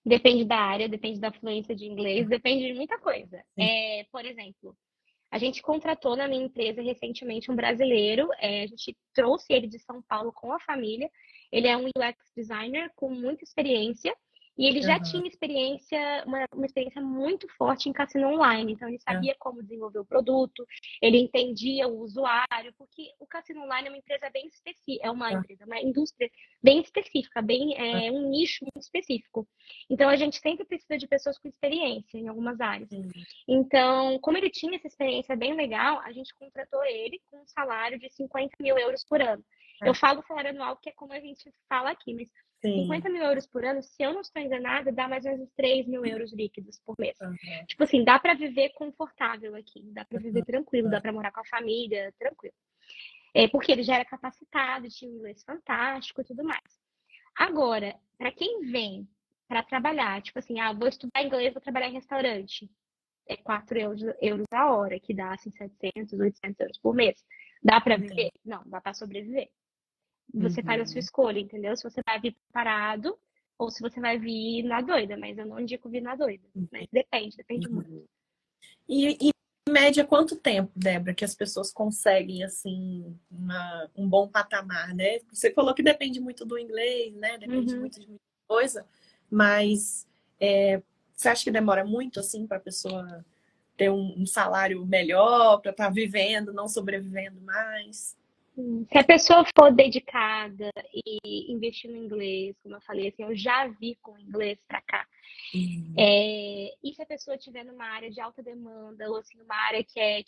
Depende da área, depende da fluência de inglês, depende de muita coisa. Sim. Por exemplo, a gente contratou na minha empresa recentemente um brasileiro. A gente trouxe ele de São Paulo com a família. Ele é um UX designer com muita experiência E ele já Aham, tinha uma experiência muito forte em cassino online. Então, ele aham, sabia como desenvolver o produto, ele entendia o usuário, porque o cassino online é uma empresa bem específica, uma indústria bem específica, um nicho muito específico. Então, a gente sempre precisa de pessoas com experiência em algumas áreas. sim. Então, como ele tinha essa experiência bem legal, a gente contratou ele com um salário de 50 mil euros por ano. Eu Ah, falo salário anual, que é como a gente fala aqui, mas sim. 50 mil euros por ano, se eu não estou enganada, dá mais ou menos 3 mil euros líquidos por mês. Aham, Tipo assim, dá para viver confortável aqui, dá para viver tranquilo, dá aham, para morar com a família, tranquilo. É porque ele já era capacitado, tinha um inglês fantástico e tudo mais. Agora, para quem vem para trabalhar, tipo assim, vou estudar inglês, vou trabalhar em restaurante, é 4 euros a hora, que dá assim 700, 800 euros por mês. Dá para entendo. viver? Não, dá para sobreviver. Você faz a sua Uhum, escolha, entendeu? Se você vai vir preparado ou se você vai vir na doida, mas eu não indico vir na doida. Mas depende muito. uhum. E, em média, quanto tempo, Débora, que as pessoas conseguem, assim, um bom patamar, né? Você falou que depende muito do inglês, né? Depende Uhum. muito de muita coisa, mas você acha que demora muito, assim, para a pessoa ter um salário melhor, para estar vivendo, não sobrevivendo mais? Se a pessoa for dedicada e investir no inglês, como eu falei, assim, eu já vi com inglês para cá. Uhum. E se a pessoa estiver numa área de alta demanda, ou assim, uma área que é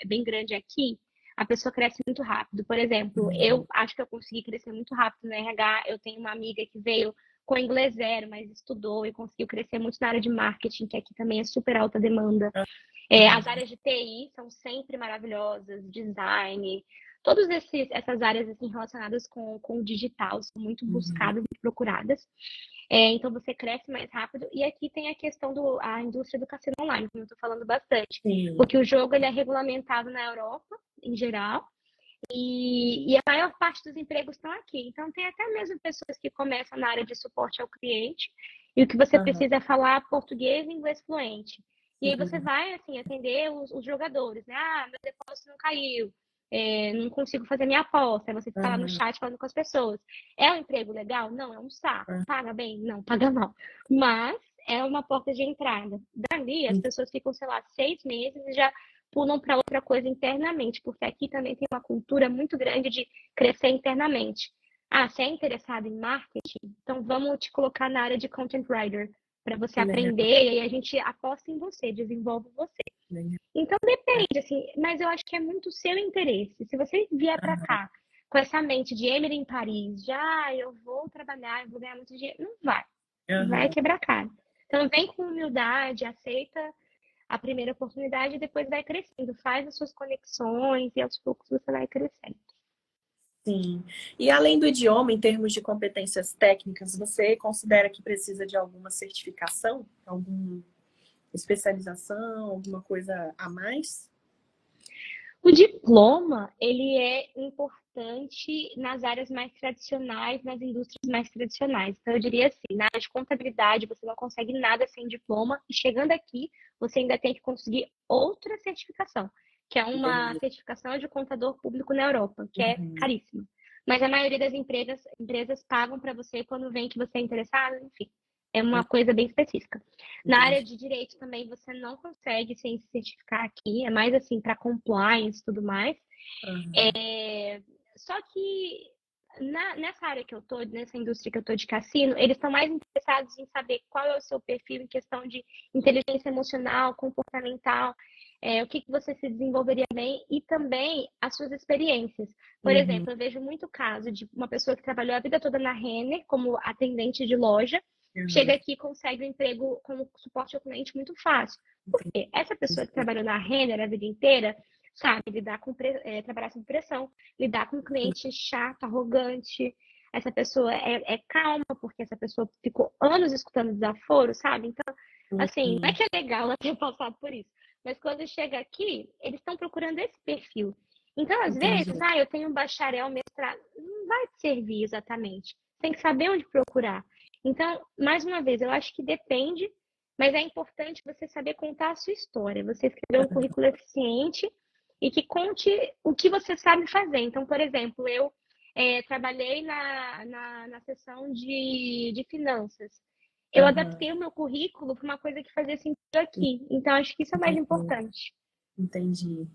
bem grande aqui, a pessoa cresce muito rápido. Por exemplo, eu Uhum. acho que eu consegui crescer muito rápido no RH. Eu tenho uma amiga que veio com inglês zero, mas estudou e conseguiu crescer muito na área de marketing, que aqui também é super alta demanda. As Aham. áreas de TI são sempre maravilhosas, design, todas essas áreas assim, relacionadas com o digital são muito Uhum. buscadas e procuradas. Então você cresce mais rápido. E aqui tem a questão a indústria do cassino online, como eu estou falando bastante. Sim. Porque o jogo ele é regulamentado na Europa, em geral, e a maior parte dos empregos estão aqui. Então tem até mesmo pessoas que começam na área de suporte ao cliente, e o que você Aham. precisa é falar português e inglês fluente. E aí você Sim. vai assim atender os jogadores, né? Meu depósito não caiu. Não consigo fazer minha aposta. Aí você fica lá no Aham. chat falando com as pessoas. É um emprego legal? Não, é um saco. Aham. Paga bem? Não, paga mal. Mas é uma porta de entrada. Dali, as pessoas ficam, sei lá, 6 meses e já pulam para outra coisa internamente, porque aqui também tem uma cultura muito grande de crescer internamente. Você é interessado em marketing? Então vamos te colocar na área de content writer para você Que legal. aprender e aí a gente aposta em você, desenvolve você. Legal. Então depende, assim, mas eu acho que é muito o seu interesse. Se você vier para Aham. cá com essa mente de Emily em Paris, já eu vou trabalhar, eu vou ganhar muito dinheiro, não vai. Vai Aham. quebrar cara. Então vem com humildade, aceita a primeira oportunidade e depois vai crescendo. Faz as suas conexões e aos poucos você vai crescendo. Sim. E além do idioma, em termos de competências técnicas, você considera que precisa de alguma certificação, alguma especialização, alguma coisa a mais? O diploma, ele é importante nas áreas mais tradicionais, nas indústrias mais tradicionais. Então, eu diria assim, na área de contabilidade, você não consegue nada sem diploma, e chegando aqui, você ainda tem que conseguir outra certificação, que é uma Entendi. certificação de contador público na Europa, que é Uhum. caríssima. Mas a maioria das empresas pagam para você quando vem que você é interessado, enfim. É uma coisa bem específica. Na área Entendi. de direito também você não consegue sem se certificar aqui, é mais assim para compliance e tudo mais. Uhum. Só que nessa área que eu tô, nessa indústria que eu tô de cassino, eles estão mais interessados em saber qual é o seu perfil em questão de inteligência emocional, comportamental, o que você se desenvolveria bem e também as suas experiências. Por Uhum. exemplo, eu vejo muito caso de uma pessoa que trabalhou a vida toda na Renner como atendente de loja, chega Uhum. aqui e consegue um emprego como suporte ao cliente muito fácil. Porque essa pessoa que Entendi. trabalhou na Renner a vida inteira sabe lidar trabalhar sob pressão, lidar com um cliente chato, arrogante. Essa pessoa é calma, porque essa pessoa ficou anos escutando desaforo, sabe? Então, assim, não é Uhum. que é legal ela ter passado por isso, mas quando chega aqui, eles estão procurando esse perfil. Então, às vezes, Entendi. eu tenho um bacharel, mestrado, não vai te servir exatamente. Tem que saber onde procurar. Então, mais uma vez, eu acho que depende, mas é importante você saber contar a sua história, você escrever um currículo eficiente e que conte o que você sabe fazer. Então, por exemplo, eu trabalhei na seção de finanças. Eu adaptei o meu currículo para uma coisa que fazia sentido aqui. Então, acho que isso é o mais importante. Entendi.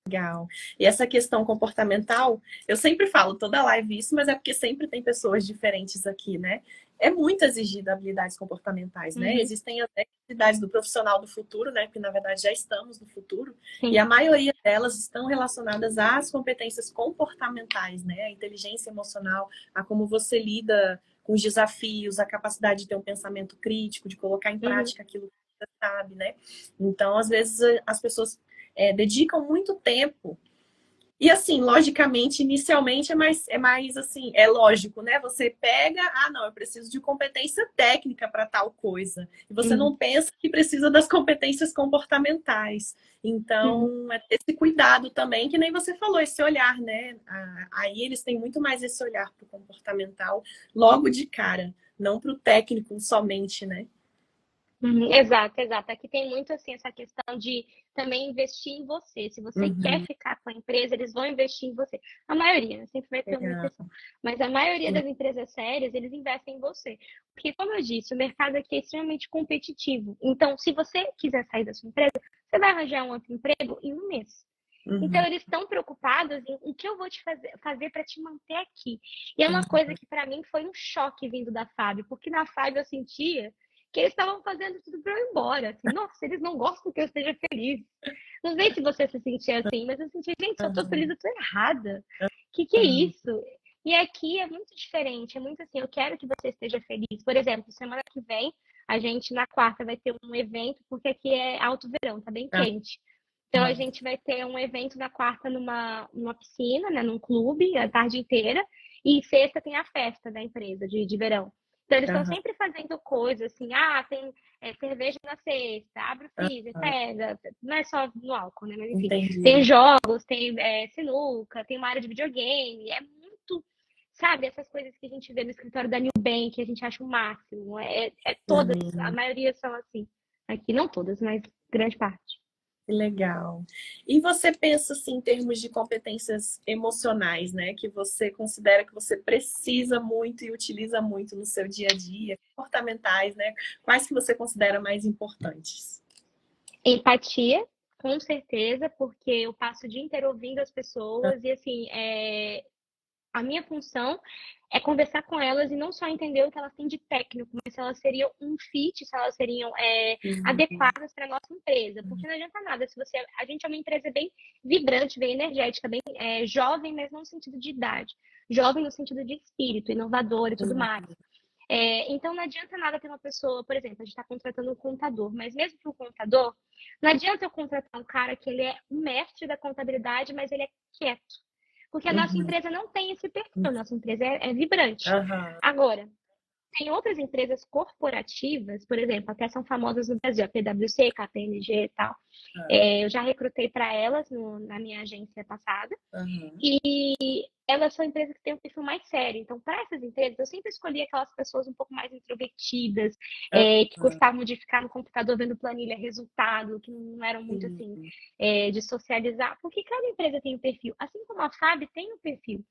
Legal. E essa questão comportamental, eu sempre falo toda live isso, mas é porque sempre tem pessoas diferentes aqui, né? É muito exigido habilidades comportamentais, né? Existem até habilidades do profissional do futuro, né? Que na verdade já estamos no futuro, Sim. e a maioria delas estão relacionadas às competências comportamentais, né? A inteligência emocional, a como você lida com os desafios, a capacidade de ter um pensamento crítico, de colocar em prática aquilo que você sabe, né? Então, às vezes, as pessoas dedicam muito tempo. E assim, logicamente, inicialmente é mais assim, é lógico, né? Você pega, não, eu preciso de competência técnica para tal coisa. E você não pensa que precisa das competências comportamentais. Então, é ter esse cuidado também, que nem você falou, esse olhar, né? Aí eles têm muito mais esse olhar para o comportamental logo de cara, não para o técnico somente, né? Exato, exato. Aqui tem muito assim essa questão de também investir em você. Se você quer ficar com a empresa, eles vão investir em você. A maioria, né? Sempre vai ter uma exceção. Mas a maioria das empresas sérias, eles investem em você. Porque, como eu disse, o mercado aqui é extremamente competitivo. Então, se você quiser sair da sua empresa, você vai arranjar um outro emprego em um mês. Então, eles estão preocupados em o que eu vou te fazer para te manter aqui. E é uma coisa que, para mim, foi um choque vindo da Fábio, porque na Fábio eu sentia que eles estavam fazendo tudo para eu ir embora. Assim, nossa, eles não gostam que eu esteja feliz. Não sei se você se sentia assim, mas eu sentia, gente, se eu tô feliz, eu tô errada. Que é isso? E aqui é muito diferente, é muito assim, eu quero que você esteja feliz. Por exemplo, semana que vem, a gente na quarta vai ter um evento, porque aqui é alto verão, tá bem quente. Então a gente vai ter um evento na quarta numa piscina, né, num clube, a tarde inteira, e sexta tem a festa da empresa de verão. Então, eles estão sempre fazendo coisas assim, tem cerveja na sexta, abre o freezer, pega. Não é só no álcool, né? Mas enfim, Entendi. tem jogos, tem sinuca, tem uma área de videogame. É muito, sabe, essas coisas que a gente vê no escritório da New Bank, que a gente acha o máximo. Todas, a maioria são assim. Aqui, não todas, mas grande parte. Que legal. E você pensa assim, em termos de competências emocionais, né? Que você considera que você precisa muito e utiliza muito no seu dia a dia, comportamentais, né? Quais que você considera mais importantes? Empatia, com certeza, porque eu passo o dia inteiro ouvindo as pessoas e assim, a minha função é conversar com elas e não só entender o que elas têm de técnico, mas se elas seriam um fit, se elas seriam adequadas para a nossa empresa. Porque não adianta nada se a gente é uma empresa bem vibrante, bem energética, bem jovem, mas não no sentido de idade. Jovem no sentido de espírito, inovador e tudo mais. Então não adianta nada ter uma pessoa, por exemplo, a gente está contratando um contador, mas mesmo que o contador, não adianta eu contratar um cara que ele é um mestre da contabilidade, mas ele é quieto. Porque a nossa empresa não tem esse perfil, a nossa empresa é vibrante. Agora, tem outras empresas corporativas, por exemplo, até são famosas no Brasil, a PwC, KPMG e tal. Eu já recrutei para elas na minha agência passada. E elas são empresas que têm um perfil mais sério. Então, para essas empresas, eu sempre escolhi aquelas pessoas um pouco mais introvertidas, que gostavam de ficar no computador vendo planilha, resultado, que não eram muito assim, de socializar. Porque cada empresa tem um perfil. Assim como a FAB tem um perfil.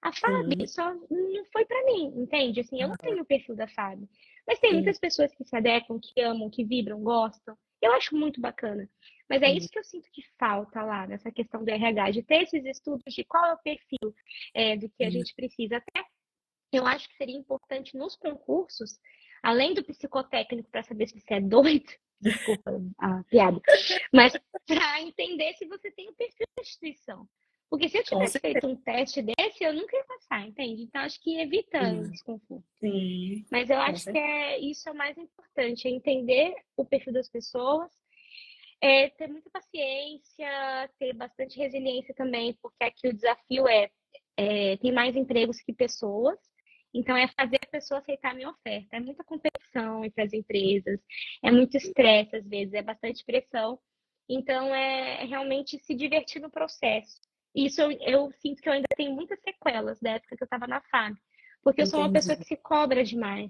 A FAB só não foi para mim, entende? Assim, eu não tenho o perfil da FAB. Mas tem muitas pessoas que se adequam, que amam, que vibram, gostam. Eu acho muito bacana. Mas é isso que eu sinto que falta lá, nessa questão do RH, de ter esses estudos de qual é o perfil do que a gente precisa. Até eu acho que seria importante nos concursos, além do psicotécnico para saber se você é doido, desculpa a piada, mas para entender se você tem o perfil da instituição. Porque se eu tivesse feito um teste desse, eu nunca ia passar, entende? Então, acho que evita o desconforto. Mas eu acho que isso é o mais importante, é entender o perfil das pessoas, ter muita paciência, ter bastante resiliência também, porque aqui o desafio tem mais empregos que pessoas, então é fazer a pessoa aceitar a minha oferta. É muita competição entre as empresas, é muito estresse às vezes, é bastante pressão, então é realmente se divertir no processo. Isso eu sinto que eu ainda tenho muitas sequelas da época que eu estava na FAB, porque eu sou uma pessoa que se cobra demais.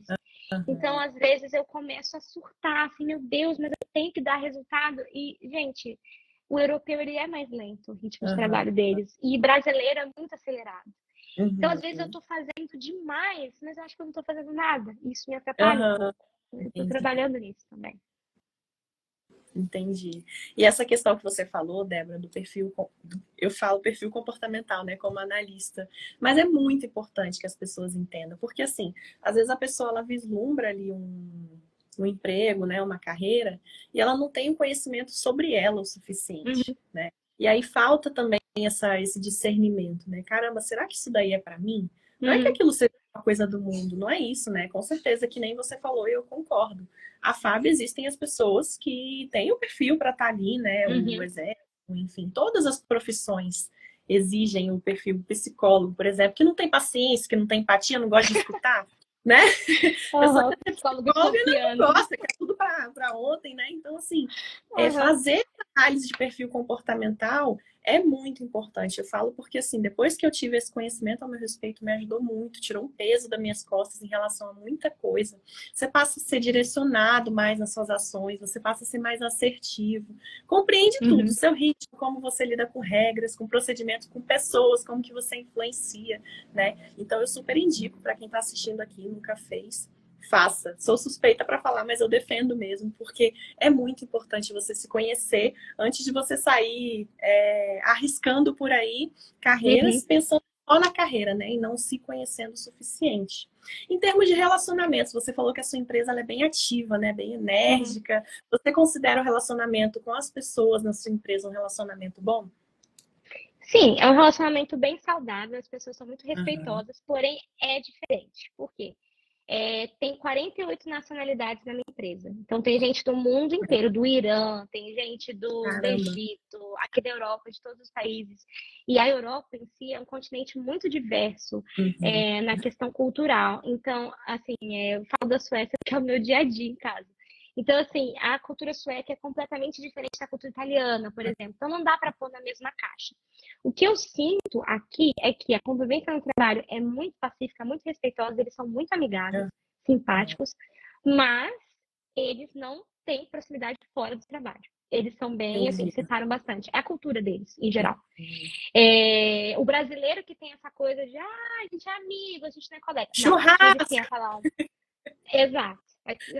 Então, às vezes, eu começo a surtar, assim, meu Deus, mas eu tenho que dar resultado. E, gente, o europeu, ele é mais lento, o ritmo de trabalho deles. E brasileiro é muito acelerado. Então, às vezes, eu Uhum. tô fazendo demais, mas eu acho que eu não tô fazendo nada. Isso me atrapalha um Aham. pouco. Eu tô Entendi. trabalhando nisso também. Entendi. E essa questão que você falou, Débora, do perfil, eu falo perfil comportamental, né, como analista, mas é muito importante que as pessoas entendam, porque assim, às vezes a pessoa ela vislumbra ali um emprego, né, uma carreira, e ela não tem o conhecimento sobre ela o suficiente, Uhum, né? E aí falta também esse discernimento, né? Caramba, será que isso daí é para mim? Não é que uhum, aquilo seja uma coisa do mundo, não é isso, né? Com certeza que nem você falou e eu concordo. A FAB existem as pessoas que têm o perfil para estar ali, né? O uhum. exército, enfim, todas as profissões exigem o perfil psicólogo, por exemplo, que não tem paciência, que não tem empatia, não gosta de escutar, né? A pessoa Aham, quer ser psicólogo psicóloga e não estagiando. gosta, quer tudo para ontem, né? Então, assim, Aham, fazer análise de perfil comportamental é muito importante. Eu falo porque, assim, depois que eu tive esse conhecimento ao meu respeito, me ajudou muito, tirou um peso das minhas costas em relação a muita coisa. Você passa a ser direcionado mais nas suas ações, você passa a ser mais assertivo, compreende tudo, uhum. seu ritmo, como você lida com regras, com procedimentos, com pessoas, como que você influencia, né? Então, eu super indico para quem está assistindo aqui e nunca fez, faça. Sou suspeita para falar, mas eu defendo mesmo, porque é muito importante você se conhecer antes de você sair arriscando por aí carreiras, Uhum. pensando só na carreira, né? E não se conhecendo o suficiente. Em termos de relacionamentos, você falou que a sua empresa ela é bem ativa, né? Bem Uhum. enérgica. Você considera o relacionamento com as pessoas na sua empresa um relacionamento bom? Sim, é um relacionamento bem saudável, as pessoas são muito Aham. respeitosas, porém é diferente. Por quê? Tem 48 nacionalidades na minha empresa. Então, tem gente do mundo inteiro, do Irã, tem gente do Caramba. Egito, aqui da Europa, de todos os países. E a Europa em si é um continente muito diverso, Uhum. na questão cultural. Então, assim, eu falo da Suécia porque é o meu dia a dia em casa. Então, assim, a cultura sueca é completamente diferente da cultura italiana, por exemplo. Então, não dá para pôr na mesma caixa. O que eu sinto aqui é que a convivência no trabalho é muito pacífica, muito respeitosa, eles são muito amigáveis, Aham. simpáticos, mas eles não têm proximidade fora do trabalho. Eles são bem, assim, Entendi. separam bastante. É a cultura deles, em geral. Entendi. O brasileiro que tem essa coisa de, a gente é amigo, a gente não é colega. Não, aqui eles têm Churrasco. aquela. Exato.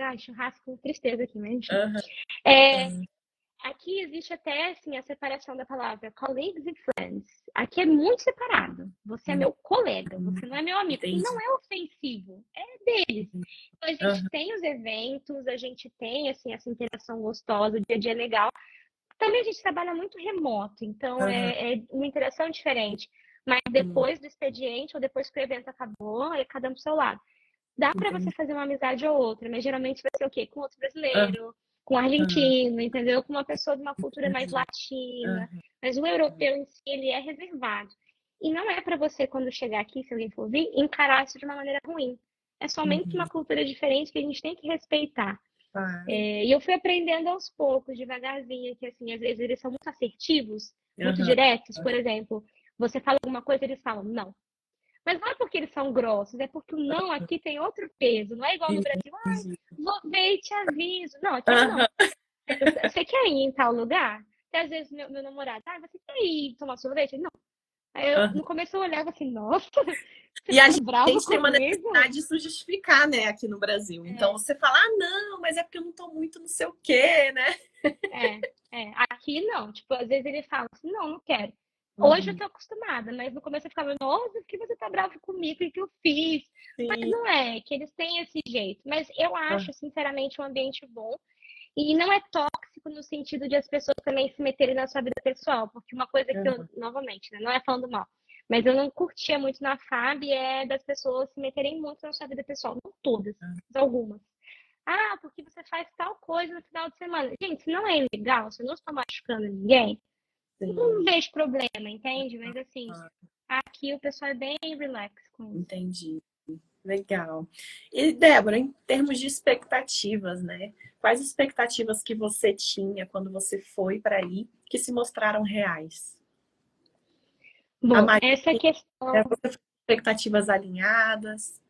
Ai, churrasco, tristeza aqui, mas enfim. Aham. É, Aqui existe até assim a separação da palavra colleagues e friends. Aqui é muito separado. Você é meu colega, você não é meu amigo. E não Entendi. é ofensivo, é deles. Então a gente Aham. tem os eventos, a gente tem assim essa interação gostosa, o dia a dia é legal. Também a gente trabalha muito remoto, então Aham. é uma interação diferente. Mas depois do expediente ou depois que o evento acabou, é cada um pro seu lado. Dá para você Entendi. fazer uma amizade ou outra, mas geralmente vai ser o quê? Com outro Aham. brasileiro, com argentino, entendeu? Com uma pessoa de uma cultura mais Entendi. latina. Aham. Mas o europeu em si, ele é reservado. E não é para você, quando chegar aqui, se alguém for vir, encarar isso de uma maneira ruim. É somente Uhum. uma cultura diferente que a gente tem que respeitar. Claro. E eu fui aprendendo aos poucos, devagarzinho, que assim, às vezes eles são muito assertivos, muito Aham. diretos. Por exemplo, você fala alguma coisa, eles falam não. Mas não é porque eles são grossos, é porque o não aqui tem outro peso. Não é igual no Brasil, ai, Entendi. vou ver e te aviso. Não, aqui é Aham. não. Você quer ir em tal lugar? Até às vezes meu namorado, você quer ir tomar sorvete? Não. Aí eu, Aham. no começo eu olhava assim, nossa, você E a tá bravo gente tem uma comigo? necessidade de se justificar, né, aqui no Brasil. Então É, você fala, ah, não, mas é porque eu não tô muito não sei o quê, né? é, Aqui não. Tipo, às vezes ele fala assim, não, não quero. Hoje eu Uhum. tô acostumada, mas no começo eu ficava, nossa, por que você tá bravo comigo? O que eu fiz? Mas Sim. não é, que eles têm esse jeito. Mas eu Aham. acho, sinceramente, um ambiente bom. E não é tóxico no sentido de as pessoas também se meterem na sua vida pessoal, porque uma coisa que eu, Aham. novamente, né, não é falando mal, mas eu não curtia muito na FAB é das pessoas se meterem muito na sua vida pessoal. Não todas, mas algumas. Ah, porque você faz tal coisa no final de semana. Gente, se não é ilegal, se eu não estou machucando ninguém, não Sim. vejo problema, entende? Mas assim, Ah, aqui o pessoal é bem relax com isso. entendi. Legal. E, Débora, em termos de expectativas, né? Quais expectativas que você tinha quando você foi para aí que se mostraram reais? A Bom, maioria, essa questão. você foi com expectativas alinhadas?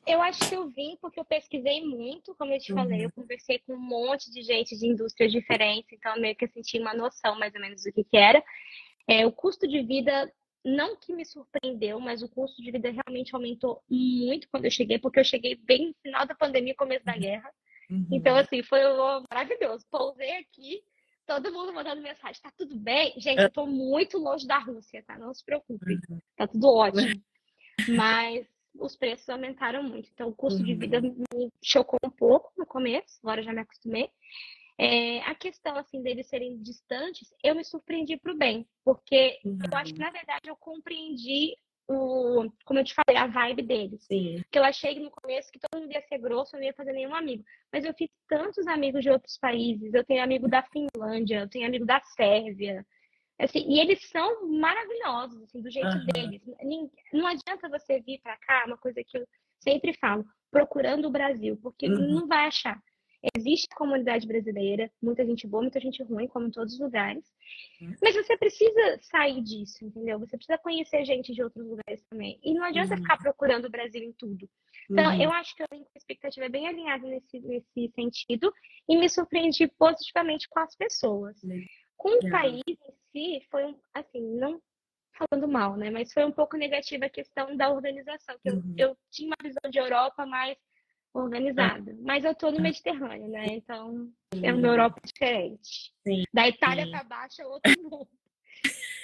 Eu acho que eu vim porque eu pesquisei muito, como eu te falei, eu Uhum. conversei com um monte de gente de indústrias diferentes, então meio que eu senti uma noção mais ou menos do que era. O custo de vida não que me surpreendeu, mas o custo de vida realmente aumentou muito quando eu cheguei, porque eu cheguei bem no final da pandemia, começo da guerra. Então, Uhum. assim, foi maravilhoso. Pousei aqui, todo mundo mandando mensagem, tá tudo bem? Gente, Ah, eu tô muito longe da Rússia, tá? Não se preocupe, tá tudo ótimo. Mas os preços aumentaram muito. Então, o custo de vida uhum. me chocou um pouco no começo, agora eu já me acostumei. A questão, assim, deles serem distantes, eu me surpreendi para o bem, porque eu acho que, Uhum. na verdade, eu compreendi como eu te falei, a vibe deles. Sim. Porque eu achei no começo que todo mundo ia ser grosso, eu não ia fazer nenhum amigo. Mas eu fiz tantos amigos de outros países, eu tenho amigo da Finlândia, eu tenho amigo da Sérvia, assim, e eles são maravilhosos, assim, do jeito Aham. deles. Não adianta você vir para cá, uma coisa que eu sempre falo, procurando o Brasil, porque Uhum. não vai achar. Existe a comunidade brasileira, muita gente boa, muita gente ruim, como em todos os lugares. Mas você precisa sair disso, entendeu? Você precisa conhecer gente de outros lugares também. E não adianta Uhum. ficar procurando o Brasil em tudo. Então, eu Uhum. acho que a minha expectativa é bem alinhada nesse sentido e me surpreendi positivamente com as pessoas. Com o Legal. país em si, foi, assim, não falando mal, né? Mas foi um pouco negativa a questão da organização, que Uhum. eu tinha uma visão de Europa mais Ah, organizada. Mas eu tô no Mediterrâneo, né? Então é uma sim, Europa diferente. sim, Da Itália sim. para baixo é outro mundo.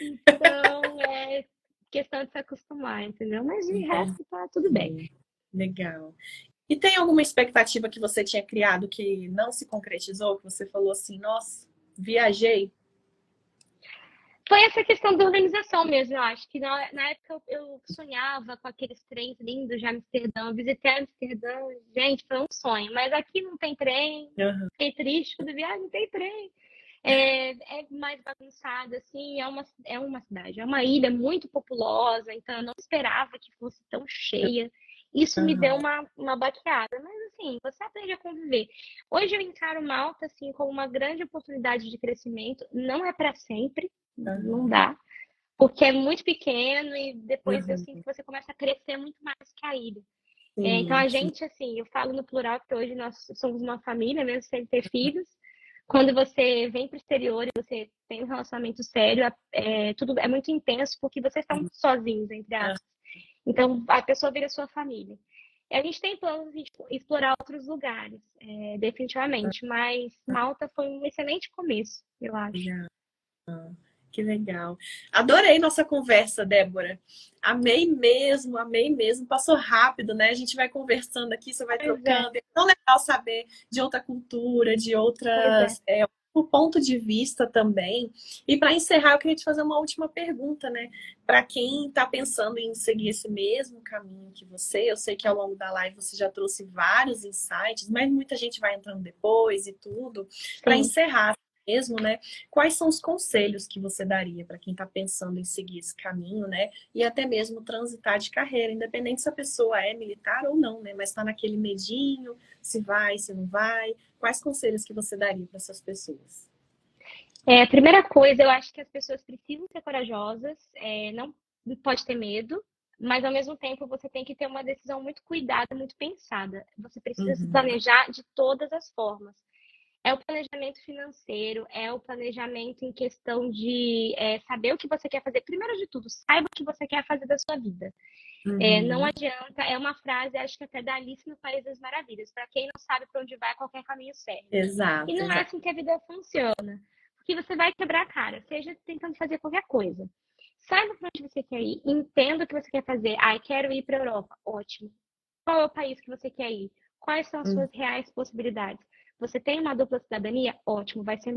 Então é questão de se acostumar, entendeu? Mas de Entendi. resto tá tudo bem. Legal. E tem alguma expectativa que você tinha criado que não se concretizou? Que você falou assim, nossa, viajei? Foi essa questão da organização mesmo, eu acho que na época eu sonhava com aqueles trens lindos de Amsterdã, eu visitei Amsterdã, gente, foi um sonho, mas aqui não tem trem, Aham. fiquei triste quando vi, não tem trem. É mais bagunçado, assim, é uma cidade, é uma ilha muito populosa, então eu não esperava que fosse tão cheia. Isso me deu Aham. uma baqueada, mas assim, você aprende a conviver. Hoje eu encaro Malta, assim, como uma grande oportunidade de crescimento, não é para sempre, não Aham. dá, porque é muito pequeno e depois eu Uhum. sinto que você começa a crescer muito mais que a ilha. Então Sim, a sim. gente, assim, eu falo no plural porque hoje nós somos uma família, mesmo sem ter filhos. Quando você vem para o exterior e você tem um relacionamento sério, tudo é muito intenso porque vocês estão sozinhos, entre Ah, aspas. Então a pessoa vira sua família. E a gente tem planos de explorar outros lugares, definitivamente, mas Malta foi um excelente começo, eu acho. legal. Que legal. Adorei nossa conversa, Débora. Amei mesmo, amei mesmo. Passou rápido, né? A gente vai conversando aqui, você vai Pois é, trocando. É tão legal saber de outra cultura, de pois é. outras, outro ponto de vista também. E para encerrar, eu queria te fazer uma última pergunta, né? Para quem está pensando em seguir esse mesmo caminho que você, eu sei que ao longo da live você já trouxe vários insights, mas muita gente vai entrando depois e tudo. Para Sim. encerrar mesmo, né? Quais são os conselhos que você daria para quem está pensando em seguir esse caminho, né? E até mesmo transitar de carreira, independente se a pessoa é militar ou não, né? Mas está naquele medinho, se vai, se não vai. Quais conselhos que você daria para essas pessoas? Primeira coisa, eu acho que as pessoas precisam ser corajosas, não pode ter medo, mas ao mesmo tempo você tem que ter uma decisão muito cuidada, muito pensada. Você precisa se Uhum, planejar de todas as formas. É o planejamento financeiro, é o planejamento em questão de saber o que você quer fazer. Primeiro de tudo, saiba o que você quer fazer da sua vida. Não uhum, adianta, é uma frase, acho que até da Alice no País das Maravilhas. Para quem não sabe para onde vai, qualquer caminho serve. E exato, não é exato. assim que a vida funciona. Porque você vai quebrar a cara, seja tentando fazer qualquer coisa. Saiba para onde você quer ir, entenda o que você quer fazer. Ah, quero ir para a Europa. Ótimo. Qual é o país que você quer ir? Quais são as Uhum, suas reais possibilidades? Você tem uma dupla cidadania? Ótimo, vai ser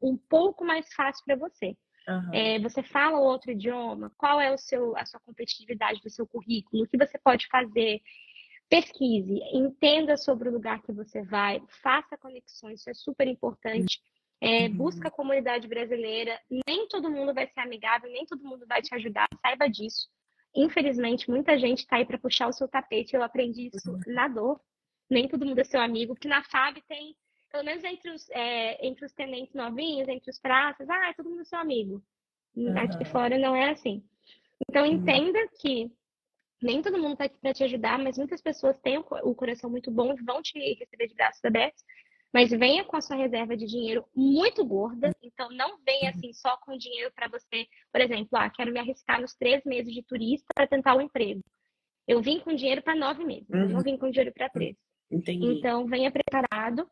um pouco mais fácil para você. uhum, Você fala outro idioma? Qual é a sua competitividade do seu currículo? O que você pode fazer? Pesquise, entenda sobre o lugar que você vai, faça conexões, isso é super importante. Busca uhum, a comunidade brasileira. Nem todo mundo vai ser amigável, nem todo mundo vai te ajudar, saiba disso. Infelizmente, muita gente está aí para puxar o seu tapete. Eu aprendi isso na dor. Nem todo mundo é seu amigo. Que na FAB tem, pelo menos entre os tenentes novinhos, entre os praças, todo mundo é seu amigo. Aqui uhum, fora não é assim. Então, uhum, entenda que nem todo mundo está aqui para te ajudar, mas muitas pessoas têm o coração muito bom e vão te receber de braços abertos. mas venha com a sua reserva de dinheiro muito gorda. Então, não venha assim só com dinheiro para você, por exemplo, quero me arriscar nos 3 meses de turista para tentar um emprego. Eu vim com dinheiro para 9 meses, eu não vim com dinheiro para 3. Entendi. Então, venha preparado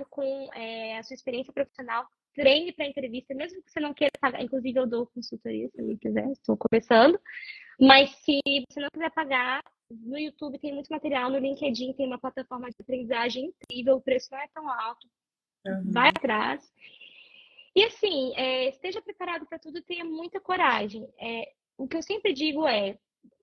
com a sua experiência profissional, treine para entrevista, mesmo que você não queira pagar. Inclusive, eu dou consultoria, se não quiser, estou começando. Mas se você não quiser pagar, no YouTube tem muito material, no LinkedIn tem uma plataforma de aprendizagem incrível, o preço não é tão alto, vai atrás. E assim, esteja preparado para tudo e tenha muita coragem. O que eu sempre digo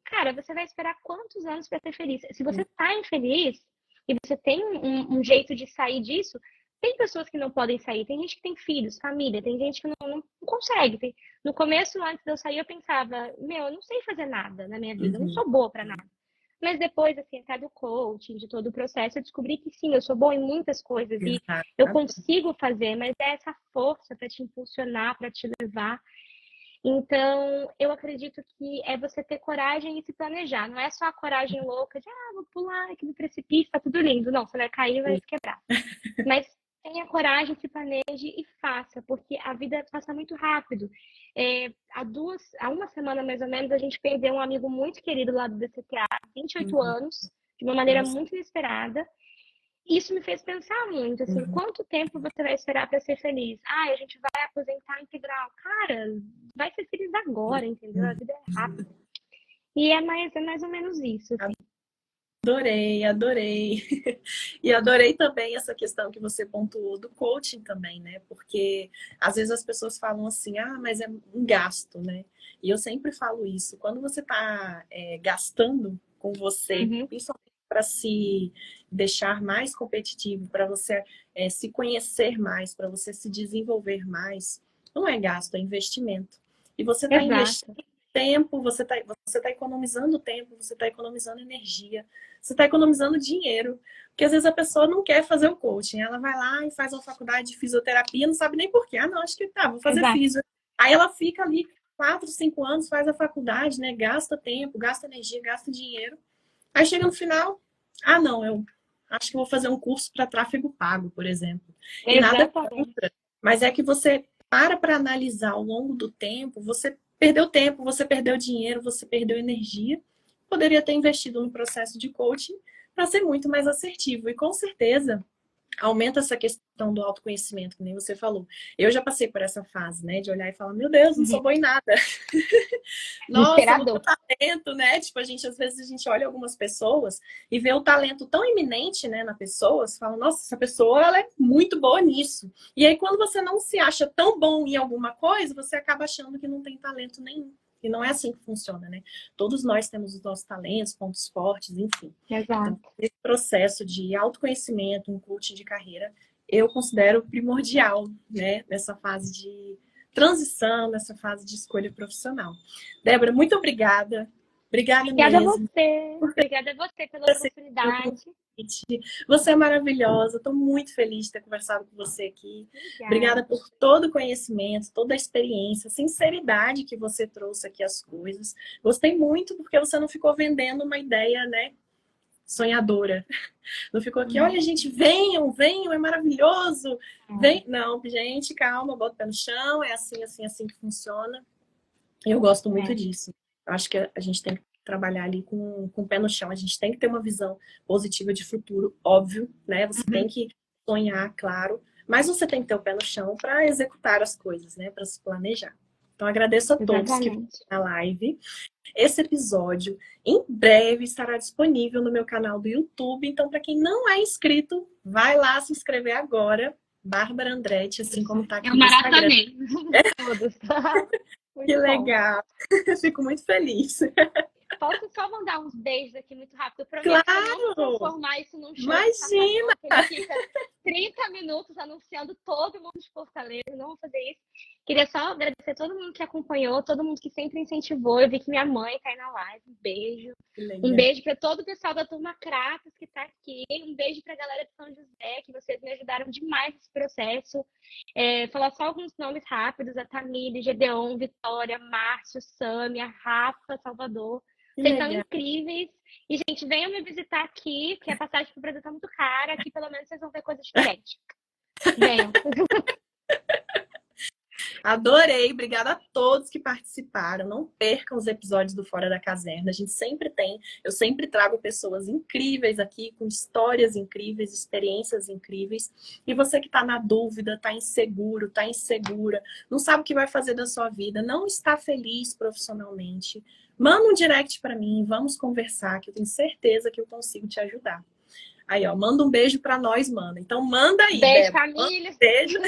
cara, você vai esperar quantos anos para ser feliz? Se você está infeliz e você tem um jeito de sair disso, tem pessoas que não podem sair, tem gente que tem filhos, família, tem gente que não consegue. No começo, antes de eu sair, eu pensava, eu não sei fazer nada na minha vida, eu não sou boa para nada. Mas depois, assim, até do coaching, de todo o processo, eu descobri que sim, eu sou boa em muitas coisas e eu consigo fazer, mas é essa força para te impulsionar, para te levar. Então, eu acredito que é você ter coragem e se planejar. Não é só a coragem louca de, vou pular aqui no precipício, tá tudo lindo. Não, você vai cair e vai se quebrar. Mas tenha coragem, se planeje e faça, porque a vida passa muito rápido. Há uma semana, mais ou menos, a gente perdeu um amigo muito querido lá do DCTA, 28 anos, de uma maneira muito inesperada. Isso me fez pensar muito, assim, quanto tempo você vai esperar para ser feliz? A gente vai aposentar integral. Cara, vai ser feliz agora, entendeu? A vida é rápida. E é mais ou menos isso, assim. Adorei. E adorei também essa questão que você pontuou do coaching também, né? Porque às vezes as pessoas falam assim, mas é um gasto, né? E eu sempre falo isso. Quando você está gastando com você, principalmente para se deixar mais competitivo, para você se conhecer mais, para você se desenvolver mais, não é gasto, é investimento. E você está investindo tempo, você tá economizando tempo, você está economizando energia, você está economizando dinheiro. Porque às vezes a pessoa não quer fazer o coaching, ela vai lá e faz uma faculdade de fisioterapia, não sabe nem por quê. Não, acho que vou fazer fisio. Aí ela fica ali 4, 5 anos, faz a faculdade, né? Gasta tempo, gasta energia, gasta dinheiro. Aí chega no final, não, eu acho que vou fazer um curso para tráfego pago, por exemplo. E nada contra, mas é que você para analisar ao longo do tempo, você perdeu tempo, você perdeu dinheiro, você perdeu energia. Poderia ter investido no processo de coaching para ser muito mais assertivo. E com certeza aumenta essa questão do autoconhecimento, que nem você falou. Eu já passei por essa fase, né? De olhar e falar, meu Deus, não sou boa em nada. Nossa, o meu talento, né? Tipo, às vezes a gente olha algumas pessoas e vê o talento tão iminente, né, na pessoa, você fala, nossa, essa pessoa, ela é muito boa nisso. E aí, quando você não se acha tão bom em alguma coisa, você acaba achando que não tem talento nenhum. E não é assim que funciona, né? Todos nós temos os nossos talentos, pontos fortes, enfim. Exato. Então, esse processo de autoconhecimento, um coaching de carreira, eu considero primordial, né? Nessa fase de transição, nessa fase de escolha profissional. Débora, muito obrigada. Obrigada mesmo. Obrigada a você pela oportunidade. Você é maravilhosa. Estou muito feliz de ter conversado com você aqui. Obrigada por todo o conhecimento, toda a experiência, a sinceridade que você trouxe aqui às coisas. Gostei muito porque você não ficou vendendo uma ideia, né, sonhadora. Não ficou aqui, olha, gente, venham, é maravilhoso. Vem. Não, gente, calma, bota o pé no chão, é assim, assim, assim que funciona. Eu gosto muito disso. Eu acho que a gente tem que trabalhar ali com o pé no chão. A gente tem que ter uma visão positiva de futuro, óbvio, né? Você tem que sonhar, claro, mas você tem que ter o pé no chão para executar as coisas, né? Para se planejar. Então, agradeço a todos que estão na live. Esse episódio, em breve, estará disponível no meu canal do YouTube. Então, para quem não é inscrito, vai lá se inscrever agora. Bárbara Andretti, assim como está aqui no Instagram. Todos. Que legal. Fico muito feliz. Posso só mandar uns beijos aqui muito rápido? Eu prometo não transformar isso num show. Imagina! Que ele fica 30 minutos anunciando todo mundo de Fortaleza. Não vou fazer isso. Queria só agradecer a todo mundo que acompanhou, todo mundo que sempre incentivou. Eu vi que minha mãe tá aí na live. Um beijo. Um beijo para todo o pessoal da Turma Kratos que tá aqui. Um beijo pra galera de São José, que vocês me ajudaram demais nesse processo. Falar só alguns nomes rápidos: a Tamile, Gedeon, Vitória, Márcio, Sâmia, Rafa, Salvador. Que Vocês são legal. incríveis. E, gente, venham me visitar aqui, porque a passagem pro Brasil tá muito cara. Aqui, pelo menos, vocês vão ver coisa diferente. Venham. Adorei, obrigada a todos que participaram. Não percam os episódios do Fora da Caserna. A gente sempre tem, eu sempre trago pessoas incríveis aqui, com histórias incríveis, experiências incríveis. E você que está na dúvida, está inseguro, está insegura, não sabe o que vai fazer da sua vida, não está feliz profissionalmente, manda um direct para mim, vamos conversar, que eu tenho certeza que eu consigo te ajudar. Aí, ó, manda um beijo para nós, manda. Então, manda aí, Beijo, Débora. Manda Camille. um beijo.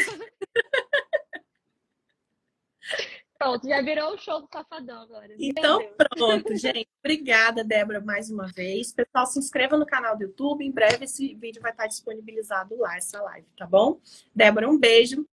Pronto, já virou o show do Safadão agora. Meu Então, Deus. pronto, gente. Obrigada, Débora, mais uma vez. Pessoal, se inscreva no canal do YouTube. Em breve esse vídeo vai estar disponibilizado lá, essa live, tá bom? Débora, um beijo.